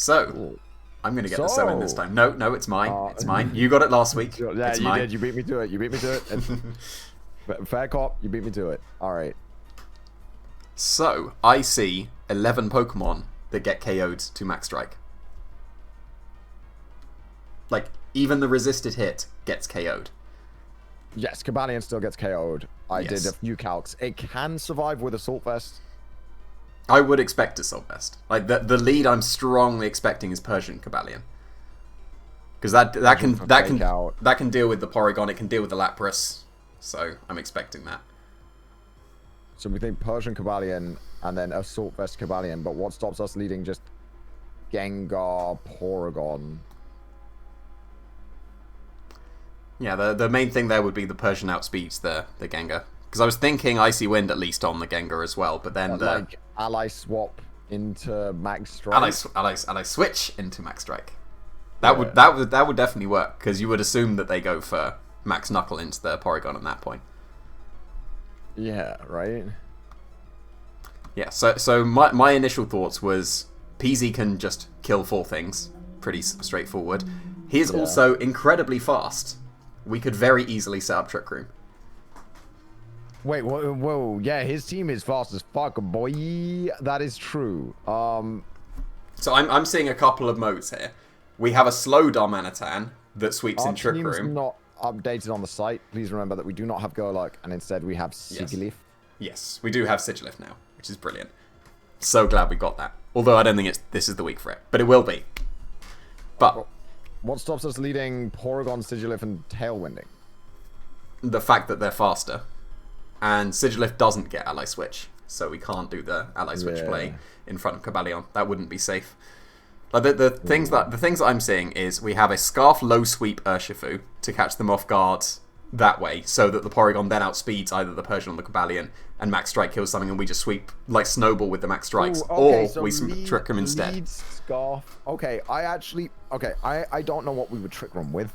So, I'm going to get the so in this time. No, it's mine. It's mine. You got it last week. Yeah, it's you mine. did. You beat me to it. Fair cop, you beat me to it. All right. So, I see 11 Pokemon that get KO'd to Max Strike. Like, even the resisted hit gets KO'd. Yes, Cobalion still gets KO'd. I did a few calcs. It can survive with Assault Vest. I would expect Assault Vest. Like, the lead I'm strongly expecting is Persian Cobalion. Because that can deal with the Porygon, it can deal with the Lapras. So, I'm expecting that. So we think Persian Cobalion and then Assault Vest Cobalion, but what stops us leading just Gengar, Porygon? Yeah, the main thing there would be the Persian outspeeds the Gengar. Because I was thinking Icy Wind at least on the Gengar as well, but then like ally swap into Max Strike. Ally switch into Max Strike. That would definitely work, because you would assume that they go for Max Knuckle into the Porygon at that point. Yeah, right? Yeah, so my initial thoughts was PZ can just kill 4 things. Pretty straightforward. He is also incredibly fast. We could very easily set up Trick Room. Wait, whoa, yeah, his team is fast as fuck, boy. That is true. So I'm seeing a couple of modes here. We have a slow Darmanitan that sweeps in Trick Room. Our team's not updated on the site. Please remember that we do not have Golurk, and instead we have Sigilyph. Yes, we do have Sigilyph now, which is brilliant. So glad we got that. Although I don't think this is the week for it, but it will be. But what stops us leading Porygon, Sigilyph, and Tailwinding? The fact that they're faster. And Sigilyph doesn't get Ally Switch, so we can't do the Ally Switch play in front of Cobalion. That wouldn't be safe. Like the things that I'm seeing is we have a Scarf low sweep Urshifu to catch them off guard that way, so that the Porygon then outspeeds either the Persian or the Cobalion, and Max Strike kills something, and we just sweep like Snowball with the Max Strikes, or so we Trick Room instead. Scarf. Okay, I don't know what we would Trick Room with.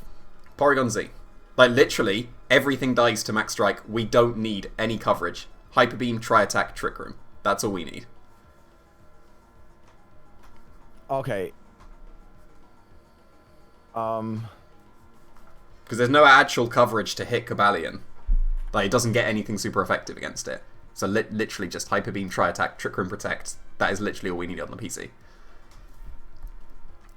Porygon Z. Like, literally, everything dies to Max Strike. We don't need any coverage. Hyper Beam, Tri-Attack, Trick Room. That's all we need. Okay. Because there's no actual coverage to hit Cobalion. Like, it doesn't get anything super effective against it. So, literally just Hyper Beam, Tri-Attack, Trick Room, Protect. That is literally all we need on the PC.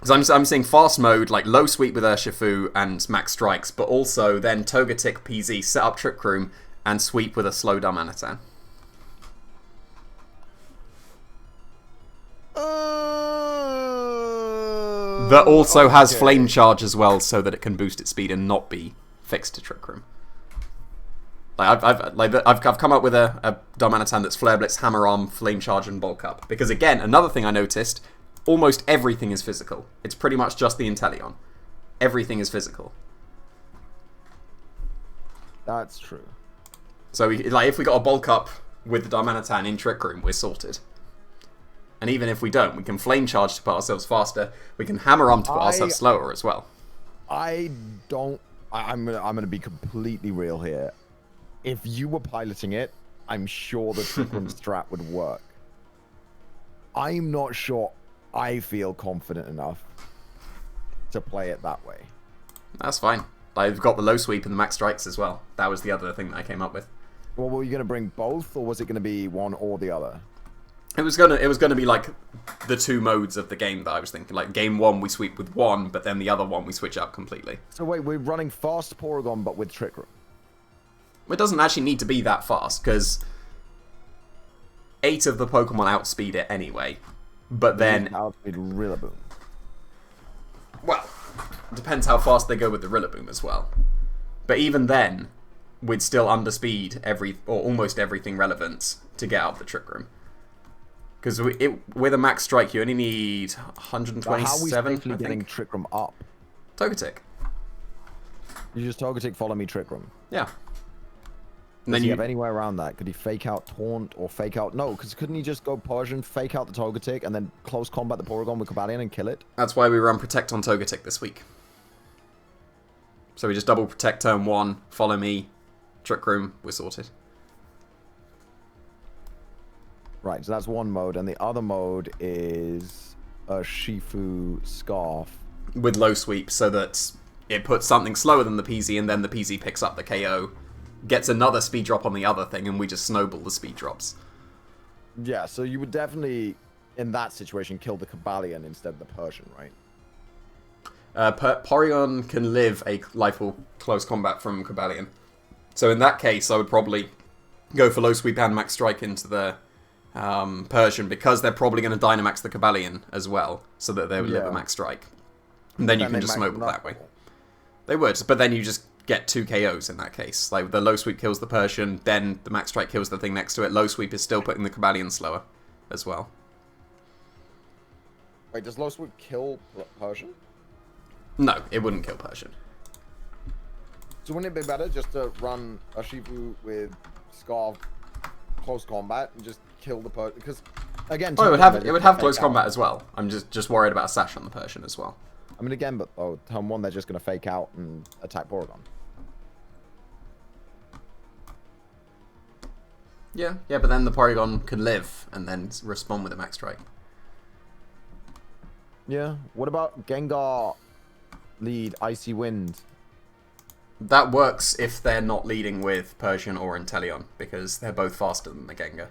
Because I'm seeing fast mode, like low sweep with Urshifu and Max Strikes, but also then Togetic PZ, set up Trick Room, and sweep with a slow Darmanitan. That also has Flame Charge as well, so that it can boost its speed and not be fixed to Trick Room. Like I've come up with a Darmanitan that's Flare Blitz, Hammer Arm, Flame Charge, and Bulk Up. Because again, another thing I noticed. Almost everything is physical. It's pretty much just the Inteleon. Everything is physical. That's true. So, if we got a bulk up with the Darmanitan in Trick Room, we're sorted. And even if we don't, we can Flame Charge to put ourselves faster. We can Hammer Arm to put ourselves slower as well. I'm gonna be completely real here. If you were piloting it, I'm sure the Trick Room strat would work. I'm not sure I feel confident enough to play it that way. That's fine. I've got the low sweep and the Max Strikes as well. That was the other thing that I came up with. Well, were you going to bring both, or was it going to be one or the other? It was gonna be like the 2 modes of the game that I was thinking. Like game 1 we sweep with one, but then the other one we switch out completely. So wait, we're running fast Porygon but with Trick Room. It doesn't actually need to be that fast, because 8 of the Pokemon outspeed it anyway. But then outspeed Rillaboom. Well, it depends how fast they go with the Rillaboom as well. But even then, we'd still underspeed almost everything relevant to get out of the Trick Room. Because with a Max Strike, you only need 127. How are we safely getting Trick Room up? Togetic. You just Togetic, follow me, Trick Room. Yeah. And then you have anywhere around that? Could he fake out Taunt or fake out... No, because couldn't he just go Persian, fake out the Togetic, and then close combat the Porygon with Cobalion and kill it? That's why we run Protect on Togetic this week. So we just double Protect turn 1, follow me, Trick Room, we're sorted. Right, so that's one mode, and the other mode is a Shifu Scarf. With low sweep, so that it puts something slower than the PZ, and then the PZ picks up the KO, gets another speed drop on the other thing, and we just snowball the speed drops. Yeah, so you would definitely, in that situation, kill the Kabalion instead of the Persian, right? Porygon can live a lifeable close combat from Kabalion. So in that case, I would probably go for low sweep and max strike into the Persian, because they're probably going to Dynamax the Kabalion as well, so that they would live a max strike. And then you can just snowball that way. They would, but then you just get 2 KOs in that case. Like, the low sweep kills the Persian, then the max strike kills the thing next to it. Low sweep is still putting the Kabalion slower as well. Wait, does low sweep kill Persian? No, it wouldn't kill Persian. So wouldn't it be better just to run a Shifu with Scarf close combat and just kill the Persian? Because, again... Oh, it would have close combat as well. I'm just worried about a Sash on the Persian as well. I mean, again, but turn 1, they're just going to fake out and attack Porygon. Yeah, but then the Porygon could live and then respond with a max strike. Yeah. What about Gengar lead Icy Wind? That works if they're not leading with Persian or Inteleon, because they're both faster than the Gengar.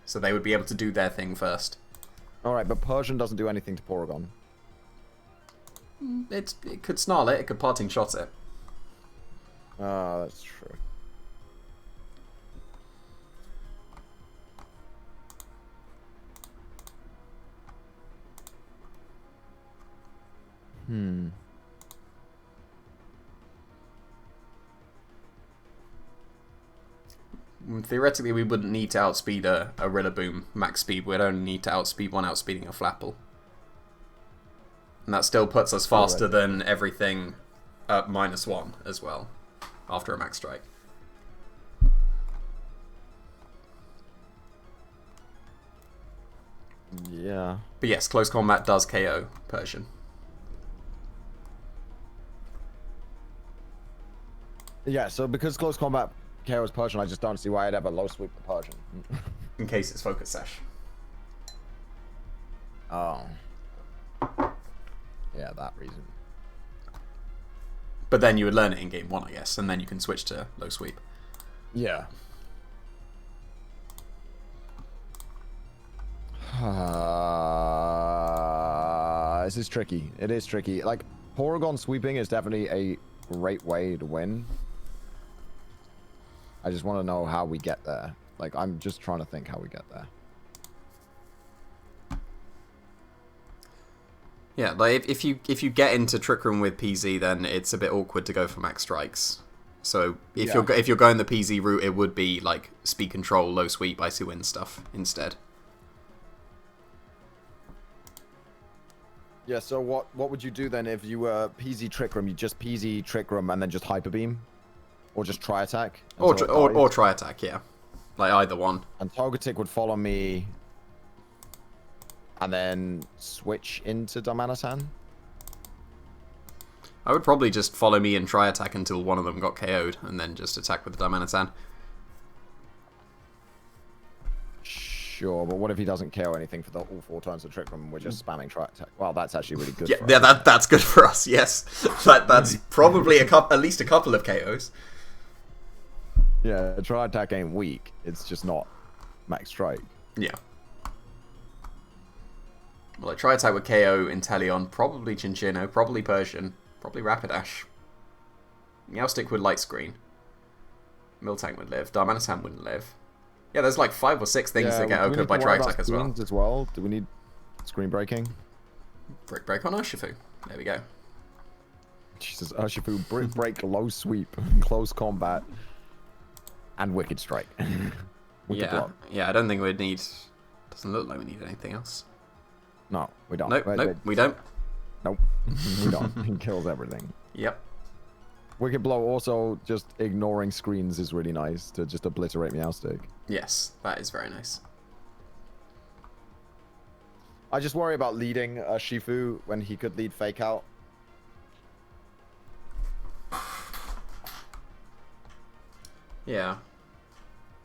So they would be able to do their thing first. Alright, but Persian doesn't do anything to Porygon. It could snarl it, it could parting shot it. That's true. Theoretically, we wouldn't need to outspeed a Rillaboom max speed. We'd only need to outspeed one outspeeding a Flapple. And that still puts us faster than everything at -1 as well, after a max strike. Yeah. But yes, close combat does KO Persian. Yeah, so because close combat KOs Persian, I just don't see why I'd ever low sweep the Persian. In case it's Focus Sash. Oh. Yeah, that reason. But then you would learn it in game 1, I guess, and then you can switch to low sweep. Yeah. This is tricky. It is tricky. Like, Porygon sweeping is definitely a great way to win. I just want to know how we get there. Like, I'm just trying to think how we get there. Yeah, like if you get into Trick Room with PZ, then it's a bit awkward to go for max strikes. So if you're going the PZ route, it would be like speed control, low sweep, icy wind stuff instead. Yeah. So what would you do then if you were PZ Trick Room? You just PZ Trick Room and then just Hyper Beam, or just Tri Attack? Or Tri Attack, yeah. Like either one. And Togetic would follow me. And then switch into Darmanitan? I would probably just follow me and try attack until one of them got KO'd, and then just attack with the Darmanitan. Sure, but what if he doesn't KO anything for all 4 turns of Trick Room and we're just spamming Tri Attack? Well, that's actually really good for us. Yeah, that's good for us, yes. That's probably at least a couple of KOs. Yeah, Tri Attack ain't weak. It's just not max strike. Yeah. Well, I try attack with KO, Inteleon, probably Chinchino, probably Persian, probably Rapidash. Meowstic would Light Screen. Miltank would live. Darmanitan wouldn't live. Yeah, there's like 5 or 6 things that get OHKO'd by Tri Attack as well. Do we need screen breaking? Brick Break on Urshifu. There we go. Jesus, Urshifu, Brick Break, low sweep, close combat, and Wicked Strike. Wicked block. Yeah, I don't think we'd need... Doesn't look like we need anything else. No, we don't. Nope, we don't. Nope, we don't. He kills everything. Yep. Wicked Blow also just ignoring screens is really nice to just obliterate Meowstic. Yes, that is very nice. I just worry about leading Shifu when he could lead Fake Out. Yeah.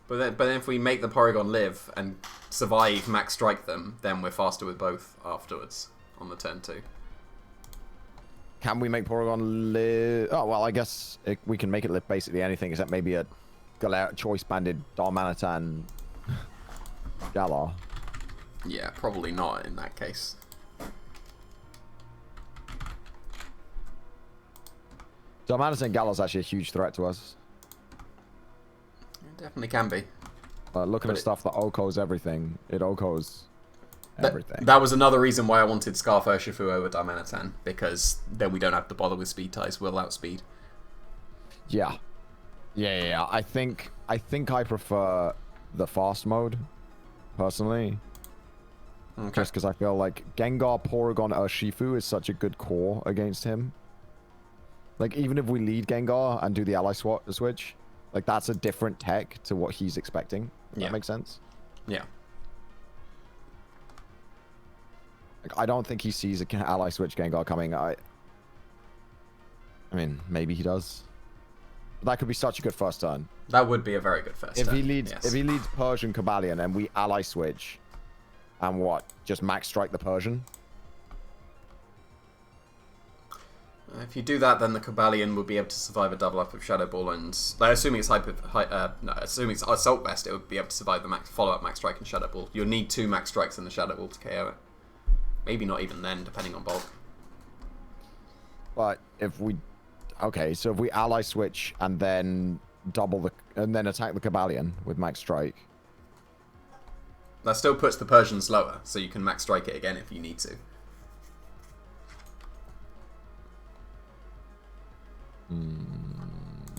But then if we make the Porygon live and survive max strike them, then we're faster with both afterwards. on the turn 2. Can we make Porygon live? Oh, well, I guess we can make it live basically anything except maybe a choice banded Darmanitan Galar. Yeah, probably not in that case. Darmanitan Galar's actually a huge threat to us. It definitely can be. Looking at stuff that OHKOs everything, it OHKOs everything. That was another reason why I wanted Scarf Urshifu over Darmanitan, because then we don't have to bother with speed ties. We'll outspeed. Yeah. I think I prefer the fast mode, personally. Okay. Just because I feel like Gengar, Porygon, Urshifu is such a good core against him. Like, even if we lead Gengar and do the ally switch, like, that's a different tech to what he's expecting. Does that make sense? Yeah. Like, I don't think he sees a ally switch Gengar coming. I mean, maybe he does. But that could be such a good first turn. That would be a very good first turn. If he leads Persian Cobalion and we ally switch, and what? Just max strike the Persian? If you do that, then the Cobalion will be able to survive a double up of Shadow Ball, and assuming it's assuming it's Assault Vest, it would be able to survive the follow-up Max Strike and Shadow Ball. You'll need 2 Max Strikes in the Shadow Ball to KO it. Maybe not even then, depending on bulk. But if we, okay, so if we ally switch and then attack the Cobalion with Max Strike, that still puts the Persian slower, so you can Max Strike it again if you need to.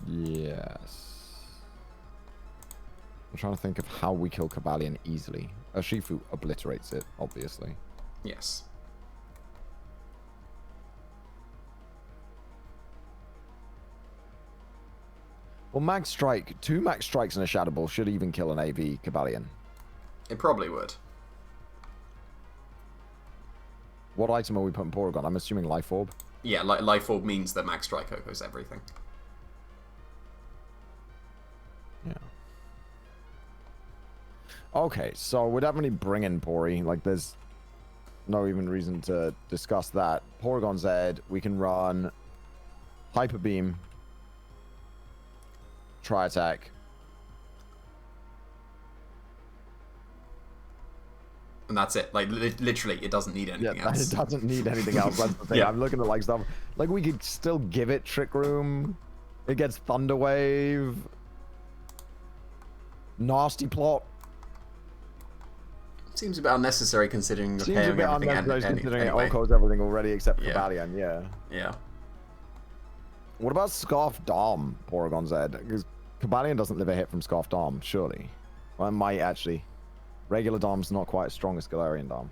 Yes. I'm trying to think of how we kill Cobalion easily. Urshifu obliterates it, obviously. Yes. Well, Max Strike, 2 Max Strikes and a Shadow Ball should even kill an AV Cobalion. It probably would. What item are we putting Porygon? I'm assuming Life Orb. Yeah, Life Orb means that Max Strike OHKOs everything. Yeah. Okay, so we're definitely bringing Pori. Like, there's no even reason to discuss that. Porygon Z, we can run Hyper Beam, Tri Attack. And that's it. Like, literally, it doesn't need anything else. It doesn't need anything else. That's the thing. Yeah. I'm looking at, like, stuff. Like, we could still give it Trick Room. It gets Thunder Wave. Nasty Plot. Seems a bit unnecessary considering you're Seems a KOing bit everything unnecessary considering anyway. it OHKOs everything already except Cobalion, yeah. Yeah. What about Scarf Dom, Porygon Z? Because Cobalion doesn't live a hit from Scarf Dom, surely. Well, it might, actually. Regular Dom's not quite as strong as Galarian Dom.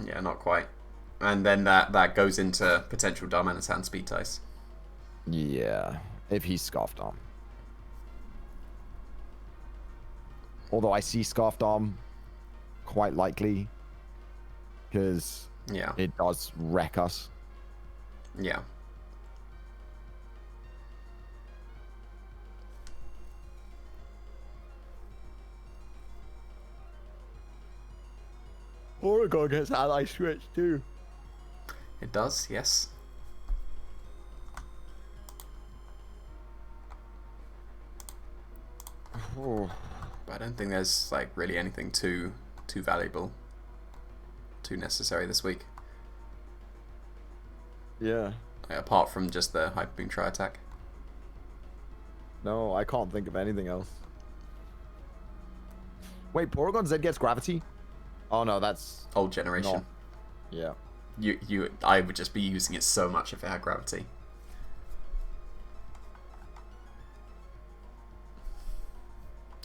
Yeah, not quite. And then that goes into potential Darmanitan speed ties. Yeah, if he's Scarf Dom. Although I see Scarf Dom quite likely, because it does wreck us. Yeah. Porygon gets ally switch too. It does, yes. Oh. But I don't think there's like really anything too valuable, too necessary this week. Yeah. Like, apart from just the Hyper Beam Tri Attack. No, I can't think of anything else. Wait, Porygon Z gets Gravity? Oh no, that's Old generation. Yeah. I would just be using it so much if it had Gravity.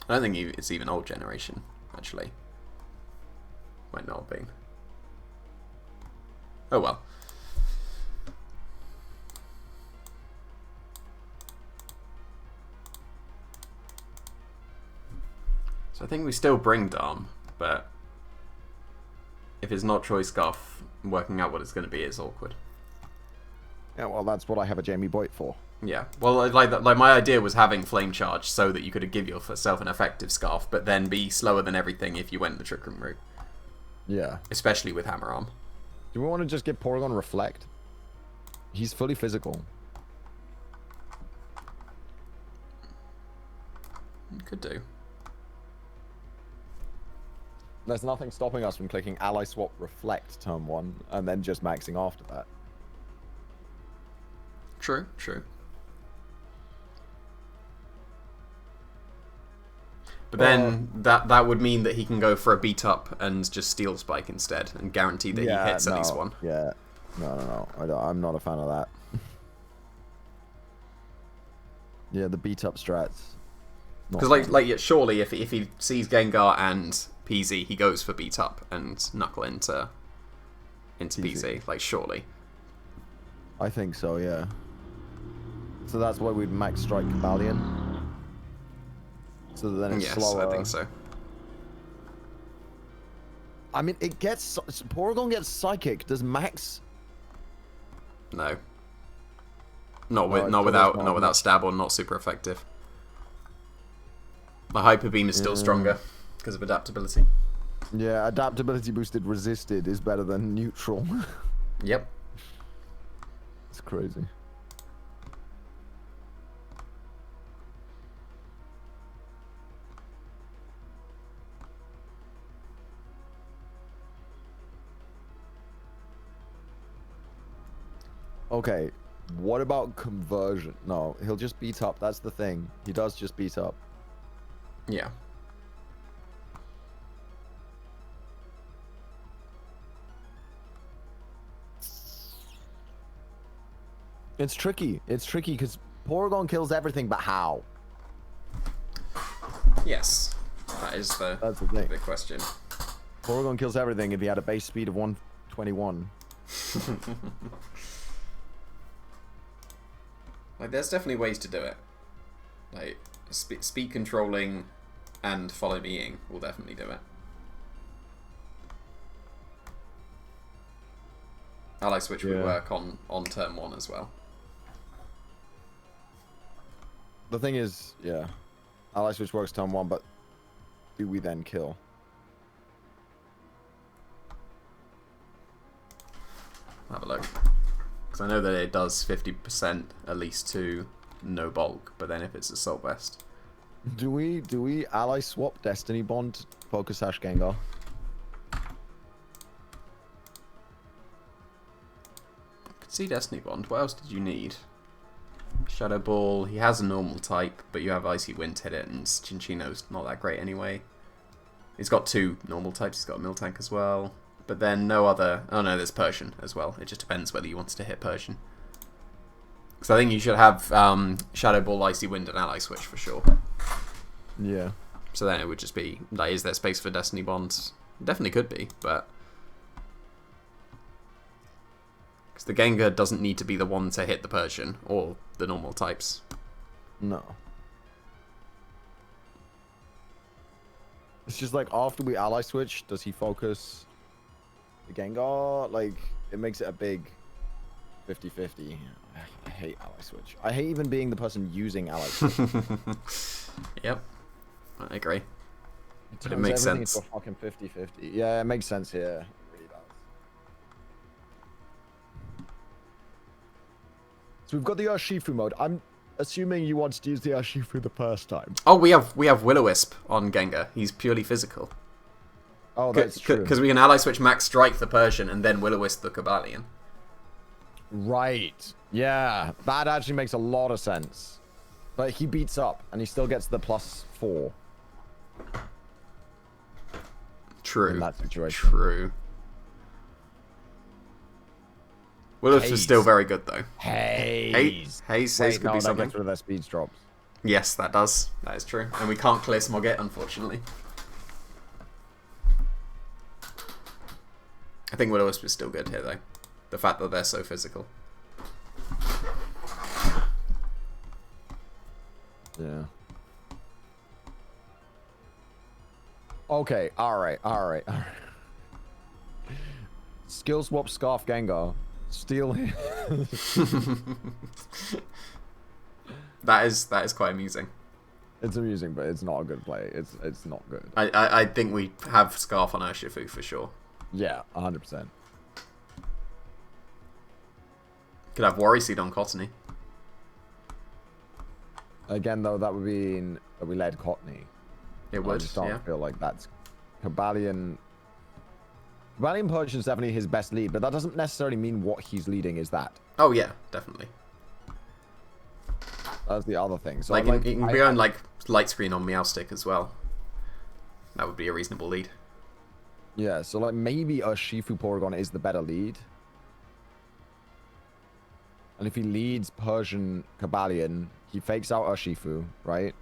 I don't think it's even old generation, actually. Might not have been. Oh well. So I think we still bring Dom, but if it's not Choice Scarf, working out what it's going to be is awkward. Yeah, well, that's what I have a Jamie Boyt for. Yeah, well, like my idea was having Flame Charge so that you could give yourself an effective Scarf, but then be slower than everything if you went the Trick Room route. Yeah. Especially with Hammer Arm. Do we want to just get Porygon Reflect? He's fully physical. Could do. There's nothing stopping us from clicking Ally Swap Reflect turn 1 and then just maxing after that. True, true. But then that would mean that he can go for a beat up and just Steel Spike instead and guarantee that he hits at least one. Yeah. No. I'm not a fan of that. Yeah, the beat up strats. Because surely if he sees Gengar and PZ, he goes for beat up and knuckle into PZ. Like, surely. I think so, yeah. So that's why we'd max strike Cavalion. So then it's slower. Yes, I think so. I mean, it gets... Porygon gets Psychic. Does Max... No. Not without Stab or not super effective. My Hyper Beam is still stronger because of adaptability. Yeah, adaptability boosted resisted is better than neutral. Yep. It's crazy. Okay, what about conversion? No, he'll just beat up. That's the thing. He does just beat up. Yeah. It's tricky. It's tricky because Porygon kills everything, but how? Yes. That's the thing. Big question. Porygon kills everything if he had a base speed of 121. Like, there's definitely ways to do it. Like, speed controlling and follow being will definitely do it. Ally Switch would work on turn 1 as well. The thing is, yeah, Ally Switch works turn 1, but do we then kill? Have a look. Because I know that it does 50% at least to no bulk, but then if it's Assault Vest. Do we ally swap Destiny Bond Focus Sash Gengar? Could see Destiny Bond. What else did you need? Shadow Ball. He has a normal type, but you have Icy Wind to hit it, and Chinchino's not that great anyway. He's got 2 normal types. He's got a Miltank as well. But then no other... Oh no, there's Persian as well. It just depends whether you want to hit Persian. Because I think you should have Shadow Ball, Icy Wind, and Ally Switch for sure. Yeah. So then it would just be... Like, is there space for Destiny Bonds? Definitely could be, but... Because the Gengar doesn't need to be the one to hit the Persian, or the normal types. No. It's just like, after we ally switch, does he focus... the Gengar? Like, it makes it a big 50-50. I hate ally switch. I hate even being the person using ally switch. Yep. I agree. But it makes sense. Into a fucking 50-50. Yeah, it makes sense here. It really does. So we've got the Urshifu mode. I'm assuming you wanted to use the Urshifu the first time. Oh, we have Will-O-Wisp on Gengar. He's purely physical. Oh, that's true. Because we can ally switch Max Strike the Persian and then Will-O-Wisp the Cavalion. Right. Yeah, that actually makes a lot of sense. But he beats up and he still gets the +4. True. In that situation. True. Will-O-Wisp is still very good though. Haze. Haze Wait, could be something. That gets rid of their speed drops. Yes, that does. That is true. And we can't clear Smoget, unfortunately. I think Will-O-Wisp is still good here, though. The fact that they're so physical. Yeah. Okay, alright. Skill swap Scarf Gengar. Steal him. That is quite amusing. It's amusing, but it's not a good play. It's not good. I think we have Scarf on Urshifu for sure. Yeah, 100%. Could have Worry Seed on Cottony. Again, though, that would be that we led Cottony. It would, I just don't feel like that's Kabalion. Kabalion Persian is definitely his best lead, but that doesn't necessarily mean what he's leading is that. Oh yeah, definitely. That's the other thing. So like, you can be on like light screen on Meowstick as well. That would be a reasonable lead. Yeah, so like maybe Urshifu Porygon is the better lead. And if he leads Persian Kabalion, he fakes out Urshifu, right?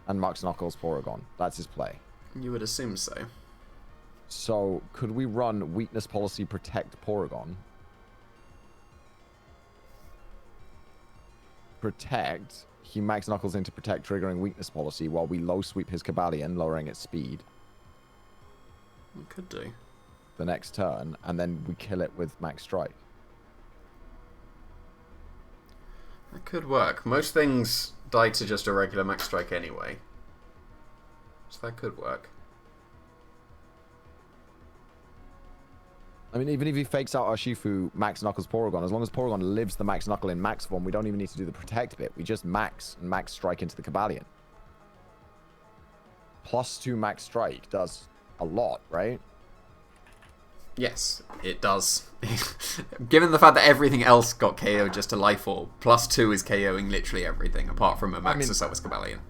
And Max Knuckles Porygon. That's his play. You would assume so. So could we run Weakness Policy Protect Porygon? Protect. He Max Knuckles into Protect, triggering Weakness Policy while we low sweep his Kabalion, lowering its speed. We could do. The next turn, and then we kill it with Max Strike. That could work. Most things die to just a regular Max Strike anyway. So that could work. I mean, even if he fakes out Urshifu Max Knuckles Porygon, as long as Porygon lives the Max Knuckle in Max form, we don't even need to do the Protect bit. We just Max and Max Strike into the Kabalion. +2 Max Strike does a lot, right? Yes, it does. Given the fact that everything else got KO just to Life Orb, +2 is KOing literally everything apart from a Max Assault Vest Kabalion.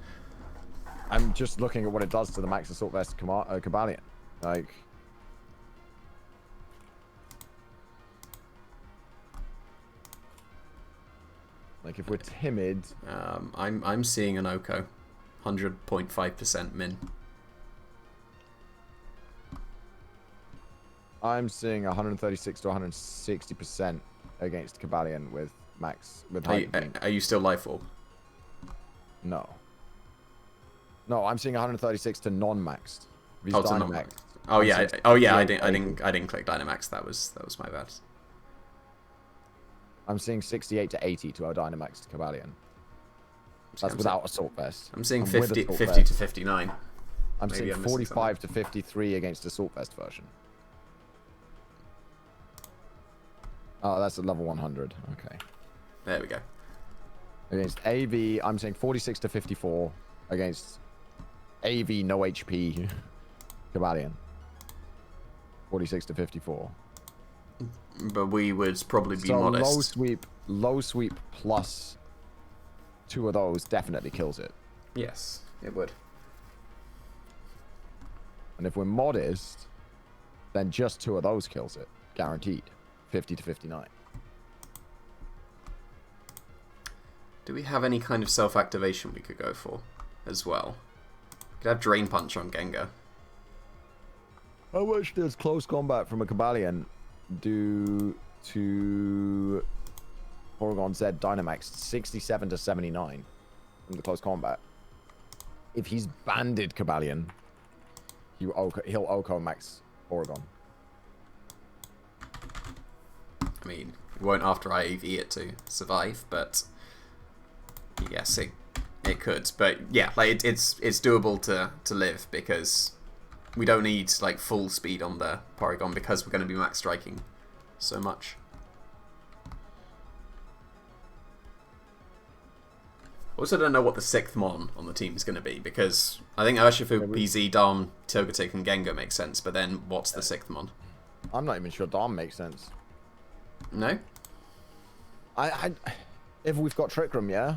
I'm just looking at what it does to the Max Assault Vest Kabalion. Like if we're timid, I'm seeing an Oko, 100.5% min. I'm seeing 136 to 160% against Kabalion with Max with Are you still Life Orb? No. No, I'm seeing 136 to non-maxed. Oh, to non-maxed. Oh yeah, I didn't click Dynamax. That was my bad. I'm seeing 68 to 80 to our Dynamax Kabalion. That's without Assault Vest. I'm seeing 50 to 59. I'm seeing 45 to 53 against Assault Vest version. Oh, that's at level 100. Okay. There we go. Against AV, I'm saying 46 to 54 against AV no HP Kabalion. 46 to 54. But we would probably be modest. Low sweep plus 2 of those definitely kills it. Yes, it would. And if we're modest, then just 2 of those kills it. Guaranteed. 50 to 59. Do we have any kind of self-activation we could go for as well? We could have Drain Punch on Gengar. How much does close combat from a Kabalion do to Porygon Z Dynamax? 67 to 79 from the close combat. If he's banded Kabalion, he'll Oko Max Porygon. I mean, it won't after IEV it to survive, but yes, it could. But yeah, like it's doable to live because we don't need like full speed on the Porygon because we're going to be max striking so much. Also don't know what the 6th Mon on the team is going to be because I think Urshifu, PZ, Dom, Togetic and Gengar makes sense, but then what's the 6th Mon? I'm not even sure Dom makes sense. No? If we've got Trick Room, yeah?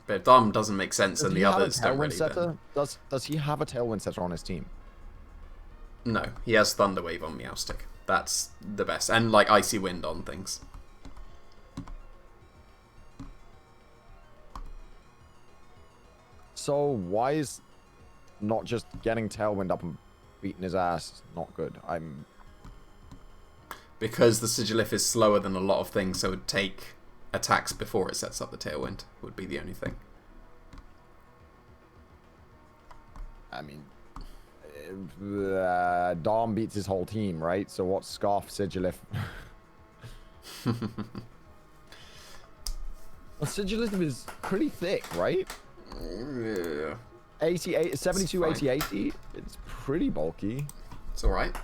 But if Dom doesn't make sense and the others don't really then... Does he have a Tailwind Setter on his team? No, he has Thunder Wave on Meowstick. That's the best. And like Icy Wind on things. So why is not just getting Tailwind up and beating his ass not good? Because the Sigilif is slower than a lot of things, so it would take attacks before it sets up the Tailwind, would be the only thing. I mean, Dom beats his whole team, right? So what's Scarf Sigilif? Well, Sigilif is pretty thick, right? Yeah. 88, 72, 80, 80. It's pretty bulky. It's alright.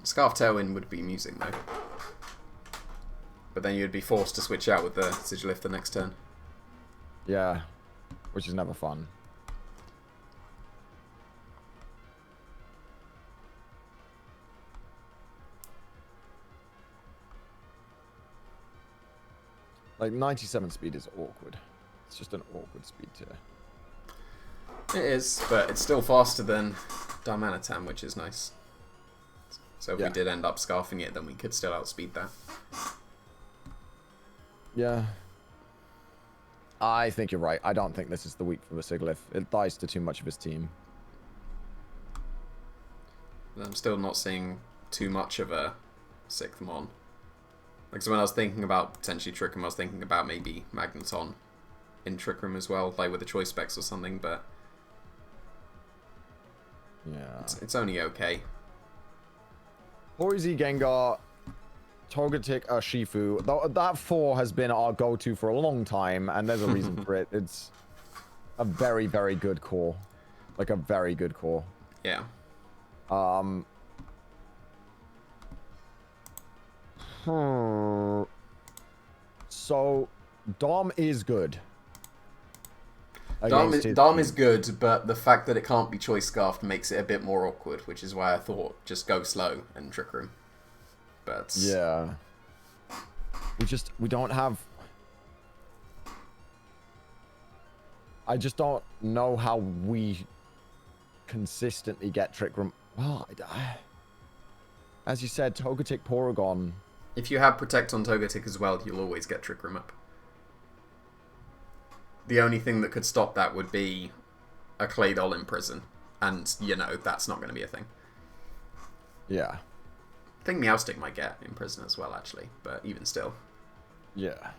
Scarf Tailwind would be amusing though. But then you'd be forced to switch out with the Sigilift the next turn. Yeah, which is never fun. Like 97 speed is awkward. It's just an awkward speed tier. It is, but it's still faster than Darmanitan, which is nice. So if we did end up scarfing it, then we could still outspeed that. Yeah. I think you're right. I don't think this is the week for the Sigilif. It dies to too much of his team. I'm still not seeing too much of a 6th Mon. Like, so when I was thinking about potentially Trick Room, I was thinking about maybe Magneton in Trick Room as well, like with the choice specs or something, but yeah, it's only okay. Horizi, Gengar, Togetic, Urshifu. That 4 has been our go-to for a long time, and there's a reason for it. It's a very, very good core. Like, a very good core. Yeah. So, Dom is good. Dom is good, but the fact that it can't be choice scarfed makes it a bit more awkward, which is why I thought just go slow and Trick Room. But yeah, we don't have. I just don't know how we consistently get Trick Room. Well, as you said, Togetic, Porygon. If you have Protect on Togetic as well, you'll always get Trick Room up. The only thing that could stop that would be a Claydol in prison. And, you know, that's not going to be a thing. Yeah. I think Meowstic might get in prison as well, actually. But even still. Yeah.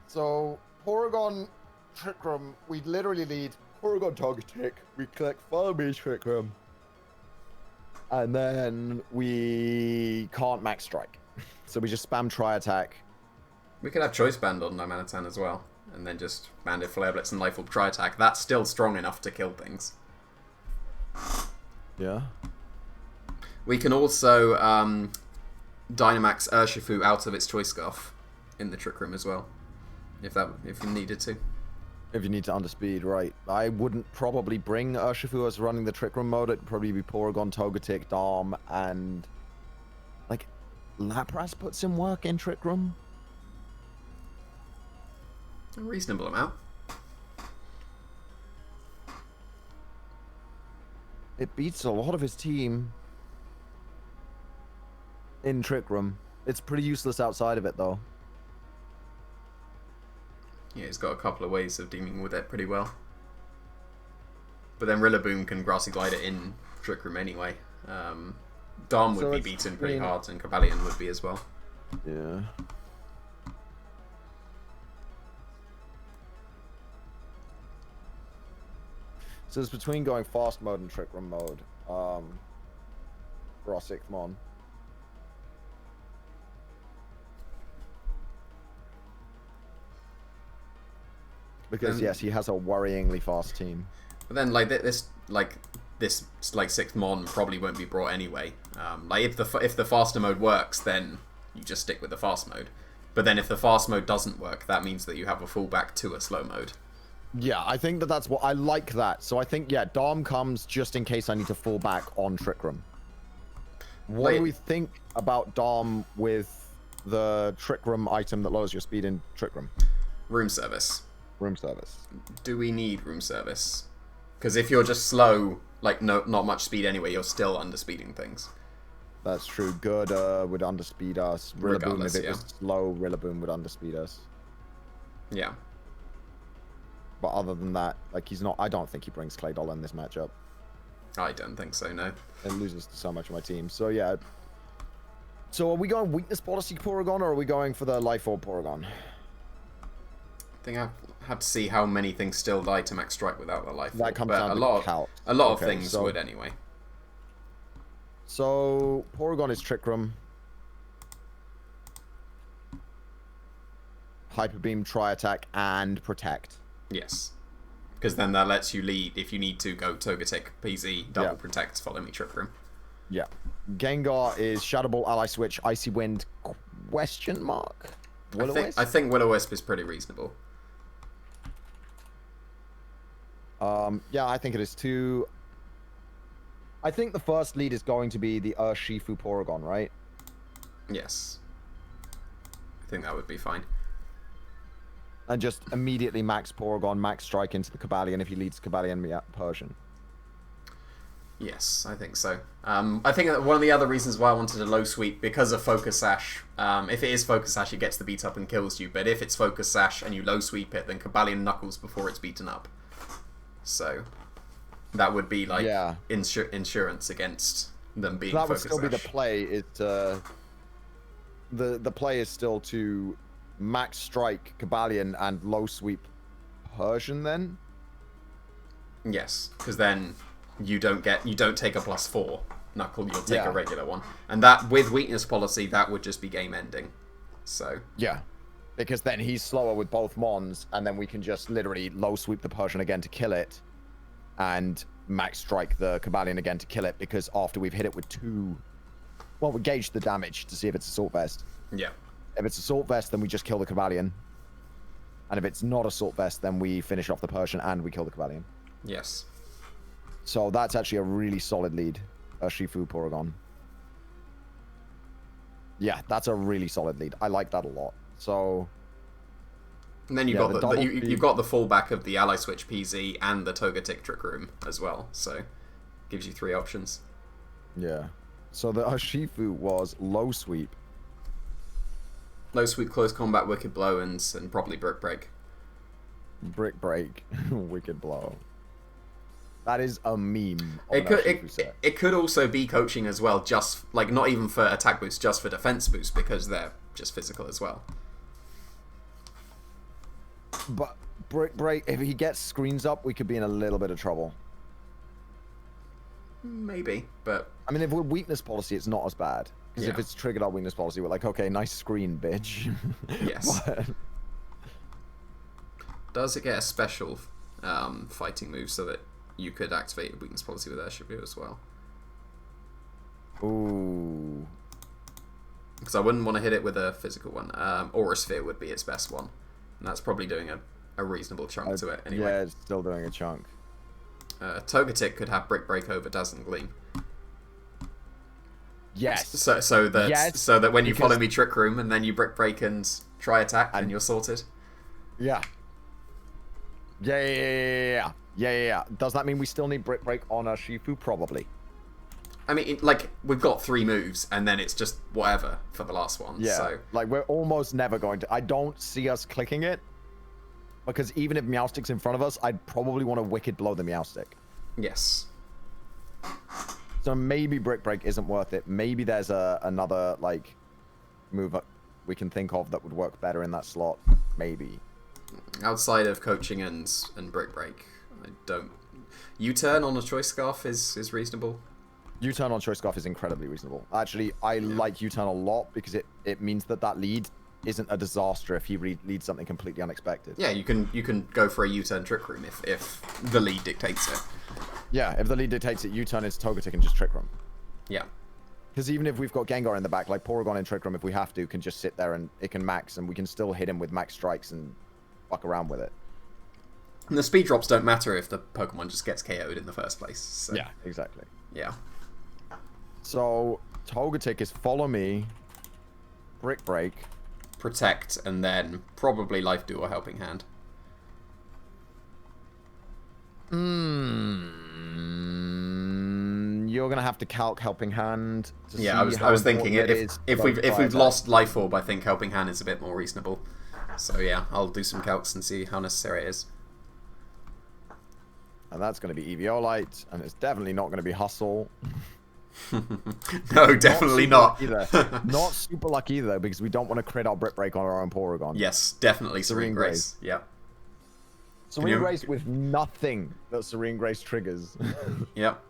So, Porygon, Trick Room, we literally need Porygon Togetic. We collect Follow Me Trick Room. And then we can't Max Strike. So we just spam Tri-Attack. We could have Choice Band on Darmanitan as well, and then just Banded Flare Blitz and Life Orb Tri-Attack. That's still strong enough to kill things. Yeah. We can also Dynamax Urshifu out of its Choice Scarf in the Trick Room as well, if you needed to. If you need to underspeed, right. I wouldn't probably bring Urshifu as running the Trick Room mode. It'd probably be Porygon, Togetic, Dom, and like Lapras puts in work in Trick Room. A reasonable amount. It beats a lot of his team in Trick Room. It's pretty useless outside of it, though. Yeah, he's got a couple of ways of dealing with it pretty well. But then Rillaboom can Grassy Glide it in Trick Room anyway. Dom would be beaten pretty hard, and Cobalion would be as well. Yeah. So it's between going fast mode and Trick Room mode for our 6th Mon. Because yes, he has a worryingly fast team. But then like this 6th Mon probably won't be brought anyway. Like if the faster mode works, then you just stick with the fast mode. But then if the fast mode doesn't work, that means that you have a fallback to a slow mode. Yeah, I think that's what I like that. So I think Dom comes just in case I need to fall back on Trick Room. What do we think about Dom with the Trick Room item that lowers your speed in Trick Room? Room Service. Room Service. Do we need Room Service? Because if you're just slow, like not much speed anyway, you're still underspeeding things. That's true. Good would underspeed us. Rillaboom, if it was slow, Rillaboom would underspeed us. Yeah. But other than that, like I don't think he brings Claydol in this matchup. I don't think so, no. It loses to so much of my team. So yeah. So are we going weakness policy Porygon, or are we going for the Life Orb Porygon? I think I have to see how many things still die to Max Strike without the Life Orb. That comes down to calc. A lot of things would anyway. So Porygon is Trick Room. Hyper Beam, Tri Attack, and Protect. Yes. Because then that lets you lead, if you need to, go Togetic, PZ, double Protect, follow me, Trick Room. Yeah. Gengar is Shadow Ball, Ally Switch, Icy Wind, question mark? Will-O-Wisp? I think Will-O-Wisp is pretty reasonable. Yeah, I think it is too. I think the first lead is going to be the Urshifu Porygon, right? Yes. I think that would be fine. And just immediately max Porygon, max Strike into the Cobalion if he leads Cobalion Persian. Yes, I think so. I think that one of the other reasons why I wanted a low sweep, because of Focus Sash, if it is Focus Sash, it gets the beat up and kills you, but if it's Focus Sash and you low sweep it, then Cobalion knuckles before it's beaten up. So that would be like insurance against them being that Focus would still Sash. be the play. The play is still to max Strike Cobalion and low sweep Persian then? Yes, because then you don't take a +4 knuckle, you'll take a regular one. And that, with weakness policy, that would just be game ending. So yeah. Because then he's slower with both Mons, and then we can just literally low sweep the Persian again to kill it, and max strike the Cobalion again to kill it, because after we've hit it with 2... Well, we gauge the damage to see if it's Assault Vest. yeah. If it's Assault Vest, then we just kill the Cobalion. And if it's not Assault Vest, then we finish off the Persian and we kill the Cobalion. Yes. So that's actually a really solid lead. Urshifu Porygon. Yeah, that's a really solid lead. I like that a lot. So... And then you've got you've got the fallback of the Ally Switch PZ and the Togetic Trick Room as well. So gives you 3 options. Yeah. So the Urshifu was low sweep. Low sweep, close combat, wicked blow, and probably brick break. Brick break, wicked blow. That is a meme. It could also be coaching as well, just like not even for attack boost, just for defense boost, because they're just physical as well. But brick break, if he gets screens up, we could be in a little bit of trouble. Maybe, but I mean, if we're weakness policy, it's not as bad. Because if it's triggered our weakness policy, we're like, okay, nice screen, bitch. Yes. Does it get a special fighting move so that you could activate a weakness policy with Urshifu as well? Ooh. Because I wouldn't want to hit it with a physical one. Aura Sphere would be its best one. And that's probably doing a reasonable chunk to it anyway. Yeah, it's still doing a chunk. Togetic could have Brick Break over Dazzling Gleam. Yes. So that when you follow me Trick Room and then you Brick Break and Tri Attack, and you're sorted. Yeah. Yeah. Does that mean we still need Brick Break on Urshifu? Probably. I mean, like, we've got 3 moves, and then it's just whatever for the last one. Yeah. So. Like, we're almost never going to... I don't see us clicking it. Because even if Meowstic's in front of us, I'd probably want to Wicked Blow the Meowstic. Yes. So maybe Brick Break isn't worth it. Maybe there's another, like, move we can think of that would work better in that slot. Maybe. Outside of coaching and Brick Break, I don't... U-turn on a Choice Scarf is reasonable. U-turn on Choice Scarf is incredibly reasonable. Actually, I like U-turn a lot because it means that lead isn't a disaster if he leads something completely unexpected. Yeah, you can go for a U-turn Trick Room if the lead dictates it. Yeah, if the lead dictates it, U-turn is Togetic and just Trick Room. Yeah. Because even if we've got Gengar in the back, like Porygon and Trick Room, if we have to, can just sit there and it can max, and we can still hit him with max strikes and fuck around with it. And the speed drops don't matter if the Pokemon just gets KO'd in the first place. So. Yeah, exactly. Yeah. So, Togetic is Follow Me, Brick Break, Protect, and then probably Life Dew or Helping Hand. You're gonna have to calc Helping Hand. To yeah, I was thinking if we've lost Life Orb, I think Helping Hand is a bit more reasonable. So yeah, I'll do some calcs and see how necessary it is. And that's gonna be Eviolite, and it's definitely not gonna be Hustle. No, definitely not. Not super lucky though, because we don't want to crit our Brick Break on our own Porygon. Yes, definitely Serene Grace. Yeah. Serene Grace with nothing that Serene Grace triggers. Yep.